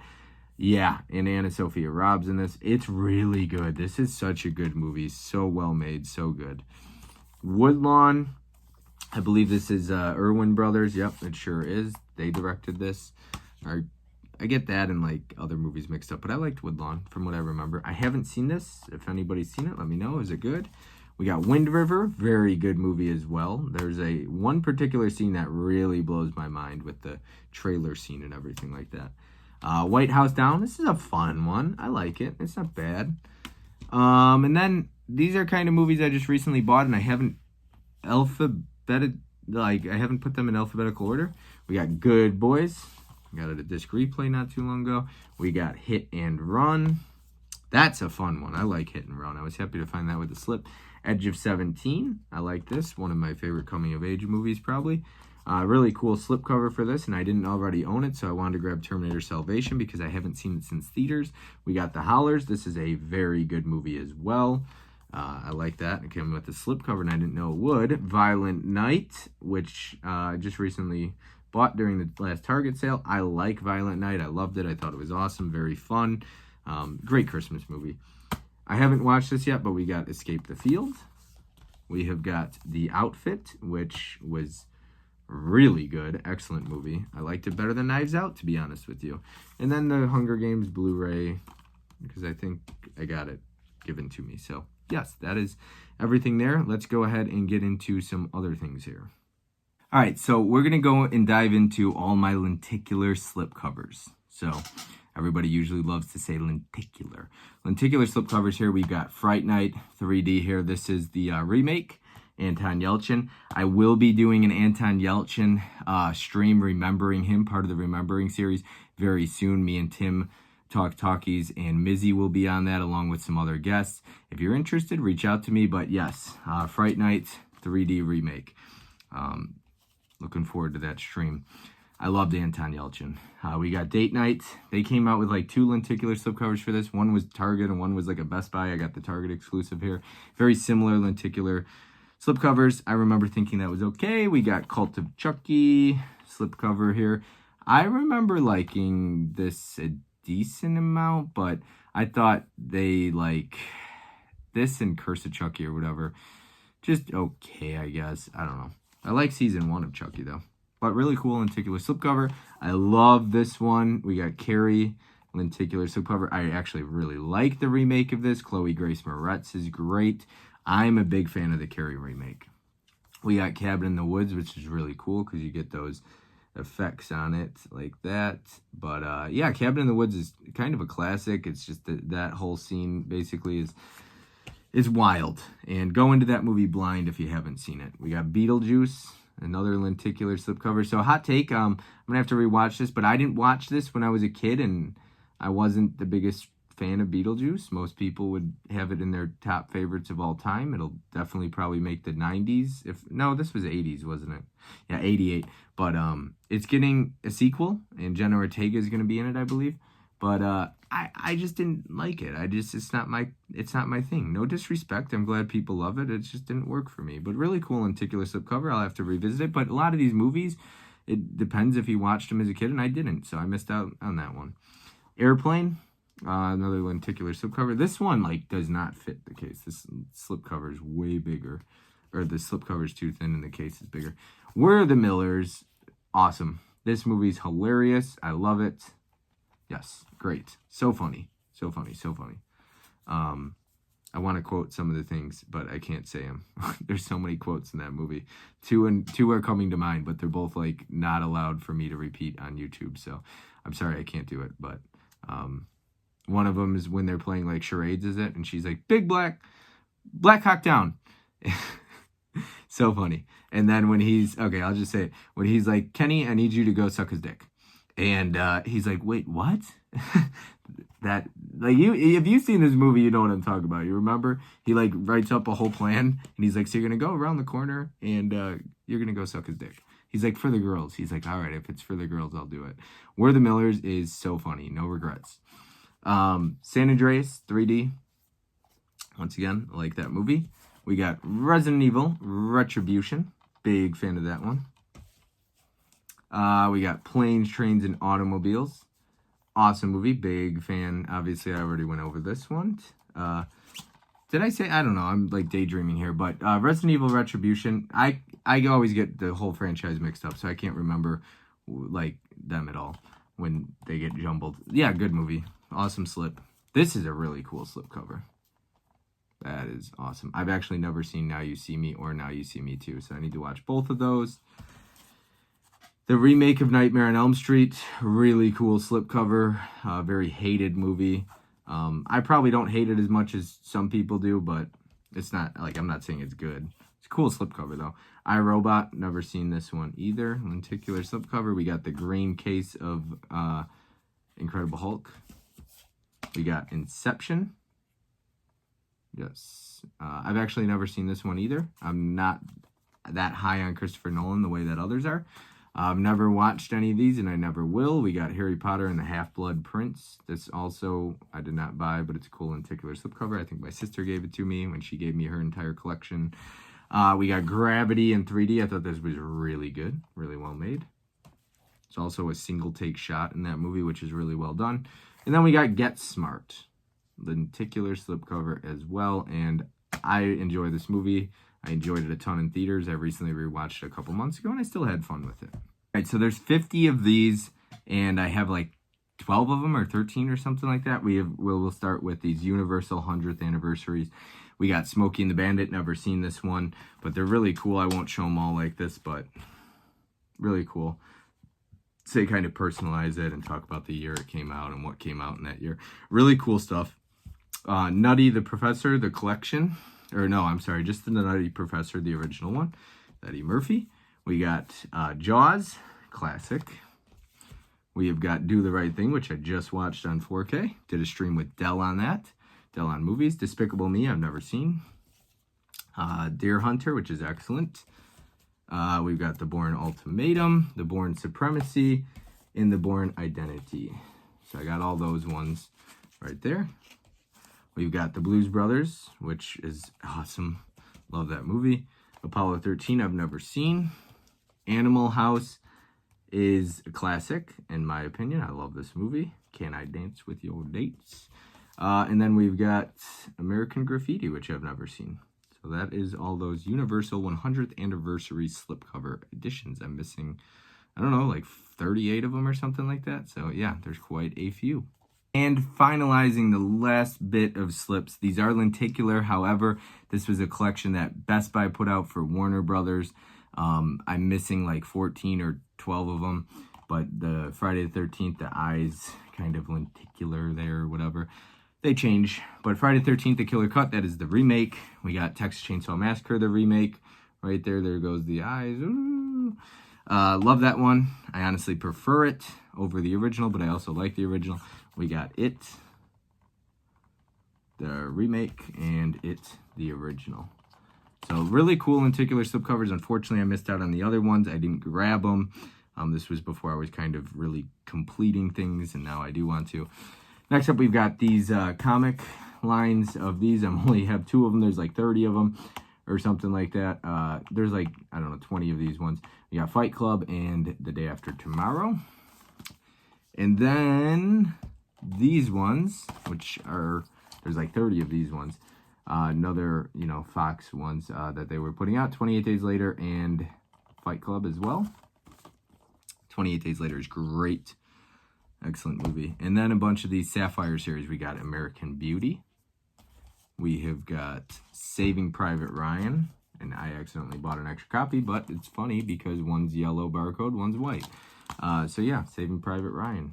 yeah, and Anna Sophia Robb's in this. It's really good. This is such a good movie. So well made. So good. Woodlawn. I believe this is Irwin Brothers. Yep, it sure is. They directed this. I get that and like other movies mixed up, but I liked Woodlawn from what I remember. I haven't seen this. If anybody's seen it, let me know. Is it good? We got Wind River. Very good movie as well. There's one particular scene that really blows my mind with the trailer scene and everything like that. White House Down. This is a fun one. I like it. It's not bad. And then these are kind of movies I just recently bought, and I haven't alphabetic, like I haven't put them in alphabetical order. We got Good Boys. Got it at disc replay not too long ago. We got Hit and Run. That's a fun one. I like Hit and Run. I was happy to find that with the slip. Edge of 17. I like this. One of my favorite coming-of-age movies, probably. Really cool slipcover for this, and I didn't already own it, so I wanted to grab Terminator Salvation because I haven't seen it since theaters. We got The Howlers. This is a very good movie as well. I like that. It came with the slipcover, and I didn't know it would. Violent Night, which I just recently bought during the last Target sale. I like Violent Night. I loved it. I thought it was awesome. Very fun. Great Christmas movie. I haven't watched this yet, but we got Escape the Field. We have got The Outfit, which was really good. Excellent movie. I liked it better than Knives Out, to be honest with you. And then the Hunger Games Blu-ray, because I think I got it given to me. So, yes, that is everything there. Let's go ahead and get into some other things here. All right, so we're going to go and dive into all my lenticular slipcovers. So everybody usually loves to say lenticular. Lenticular slipcovers here, we've got Fright Night 3D here. This is the remake, Anton Yelchin. I will be doing an Anton Yelchin stream, remembering him, part of the Remembering series, very soon. Me and Tim Talk Talkies and Mizzy will be on that, along with some other guests. If you're interested, reach out to me. But yes, Fright Night 3D remake. Looking forward to that stream. I loved Anton Yelchin. We got Date Night. They came out with like 2 lenticular slipcovers for this. One was Target and one was like a Best Buy. I got the Target exclusive here. Very similar lenticular slipcovers. I remember thinking that was okay. We got Cult of Chucky slipcover here. I remember liking this a decent amount, but I thought they like this and Curse of Chucky or whatever. Just okay, I guess. I don't know. I like season 1 of Chucky, though. But really cool lenticular slipcover. I love this one. We got Carrie lenticular slipcover. I actually really like the remake of this. Chloe Grace Moretz is great. I'm a big fan of the Carrie remake. We got Cabin in the Woods, which is really cool because you get those effects on it like that. But yeah, Cabin in the Woods is kind of a classic. It's just that whole scene basically is wild. And go into that movie blind if you haven't seen it. We got Beetlejuice, another lenticular slipcover. So hot take, I'm gonna have to rewatch this, but I didn't watch this when I was a kid, and I wasn't the biggest fan of Beetlejuice. Most people would have it in their top favorites of all time. It'll definitely probably make the 90s. No, this was 80s, wasn't it? Yeah, 88. But it's getting a sequel, and Jenna Ortega is gonna be in it, I believe. But I just didn't like it. It's not my thing. No disrespect. I'm glad people love it. It just didn't work for me. But really cool lenticular slipcover. I'll have to revisit it. But a lot of these movies, it depends if you watched them as a kid, and I didn't, so I missed out on that one. Airplane, another lenticular slipcover. This one like does not fit the case. This slipcover is way bigger, or the slipcover is too thin and the case is bigger. We're the Millers. Awesome. This movie's hilarious. I love it. Yes, great. So funny. So funny. So funny. I want to quote some of the things, but I can't say them. There's so many quotes in that movie. Two are coming to mind, but they're both like not allowed for me to repeat on YouTube. So I'm sorry I can't do it. But one of them is when they're playing like charades, is it? And she's like, Big Black Hawk down. So funny. And then when I'll just say it. When he's like, Kenny, I need you to go suck his dick. And he's like, wait, what? That, like, if you've seen this movie, you know what I'm talking about. You remember? He, like, writes up a whole plan, and he's like, so you're going to go around the corner, and you're going to go suck his dick. He's like, for the girls. He's like, all right, if it's for the girls, I'll do it. We're the Millers is so funny. No regrets. San Andreas 3D. Once again, I like that movie. We got Resident Evil Retribution. Big fan of that one. We got Planes, Trains, and Automobiles. Awesome movie. Big fan. Obviously, I already went over this one. Did I say? I don't know. I'm like daydreaming here. But Resident Evil Retribution, I always get the whole franchise mixed up, so I can't remember like them at all when they get jumbled. Yeah, good movie. Awesome slip. This is a really cool slip cover. That is awesome. I've actually never seen Now You See Me or Now You See Me Too, so I need to watch both of those. The remake of Nightmare on Elm Street, really cool slipcover, very hated movie. I probably don't hate it as much as some people do, but it's not, like, I'm not saying it's good. It's a cool slipcover, though. iRobot, never seen this one either. Lenticular slipcover. We got the green case of Incredible Hulk. We got Inception. Yes. I've actually never seen this one either. I'm not that high on Christopher Nolan the way that others are. I've never watched any of these, and I never will. We got Harry Potter and the Half-Blood Prince. This also I did not buy, but it's a cool lenticular slipcover. I think my sister gave it to me when she gave me her entire collection. We got Gravity in 3D. I thought this was really good, really well made. It's also a single-take shot in that movie, which is really well done. And then we got Get Smart, lenticular slipcover as well, and I enjoy this movie. I enjoyed it a ton in theaters. I recently rewatched it a couple months ago, and I still had fun with it. All right, so there's 50 of these, and I have like 12 of them or 13 or something like that. We'll start with these Universal 100th anniversaries. We got Smokey and the Bandit. Never seen this one, but they're really cool. I won't show them all like this, but really cool. So they kind of personalize it and talk about the year it came out and what came out in that year. Really cool stuff. Nutty the Professor, the collection. Or no, I'm sorry, just the Nutty Professor, the original one. Eddie Murphy. We got Jaws, classic. We have got Do the Right Thing, which I just watched on 4K. Did a stream with Dell on that. Dell on Movies. Despicable Me, I've never seen. Deer Hunter, which is excellent. We've got The Bourne Ultimatum, The Bourne Supremacy, and The Bourne Identity. So I got all those ones right there. We've got The Blues Brothers, which is awesome. Love that movie. Apollo 13, I've never seen. Animal House is a classic, in my opinion. I love this movie. Can I Dance with Your Dates? And then we've got American Graffiti, which I've never seen. So that is all those Universal 100th Anniversary slipcover editions. I'm missing, I don't know, like 38 of them or something like that. So yeah, there's quite a few. And finalizing the last bit of slips. These are lenticular. However, this was a collection that Best Buy put out for Warner Brothers. I'm missing like 14 or 12 of them. But the Friday the 13th, the eyes kind of lenticular there or whatever. They change. But Friday the 13th, The Killer Cut, that is the remake. We got Texas Chainsaw Massacre, the remake. Right there, there goes the eyes. Ooh. Love that one. I honestly prefer it over the original, but I also like the original. We got It, the remake, and It, the original. So really cool lenticular slipcovers. Unfortunately, I missed out on the other ones. I didn't grab them. This was before I was kind of really completing things, and now I do want to. Next up, we've got these comic lines of these. I only have 2 of them. There's like 30 of them or something like that. There's like, I don't know, 20 of these ones. We got Fight Club and The Day After Tomorrow. And then these ones, which are, there's like 30 of these ones. Another, Fox ones that they were putting out. 28 Days Later and Fight Club as well. 28 Days Later is great. Excellent movie. And then a bunch of these Sapphire series. We got American Beauty. We have got Saving Private Ryan. And I accidentally bought an extra copy, but it's funny because one's yellow barcode, one's white. So yeah, Saving Private Ryan.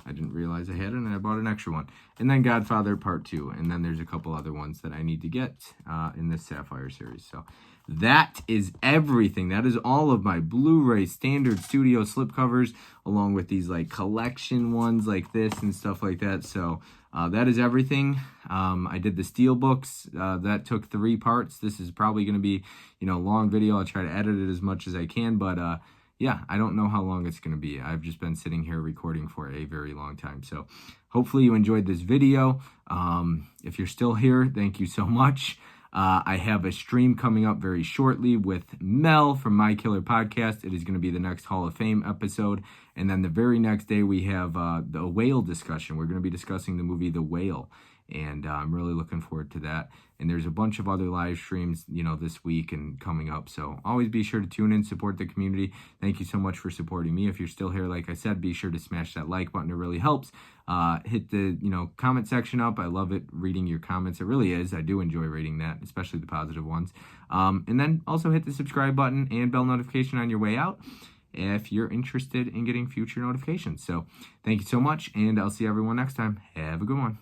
I didn't realize I had it, and I bought an extra one. And then Godfather Part 2. And then there's a couple other ones that I need to get in this Sapphire series. So that is everything. That is all of my Blu-ray standard studio slipcovers, along with these like collection ones like this and stuff like that. So that is everything. I did the steel books. That took 3 parts. This is probably going to be, a long video. I'll try to edit it as much as I can, but yeah, I don't know how long it's going to be. I've just been sitting here recording for a very long time. So hopefully you enjoyed this video. If you're still here, thank you so much. I have a stream coming up very shortly with Mel from My Killer Podcast. It is going to be the next Hall of Fame episode. And then the very next day, we have the whale discussion. We're going to be discussing the movie The Whale. And I'm really looking forward to that. And there's a bunch of other live streams, this week and coming up. So always be sure to tune in, support the community. Thank you so much for supporting me. If you're still here, like I said, be sure to smash that like button. It really helps. Hit the, comment section up. I love it reading your comments. It really is. I do enjoy reading that, especially the positive ones. And then also hit the subscribe button and bell notification on your way out if you're interested in getting future notifications. So thank you so much, and I'll see everyone next time. Have a good one.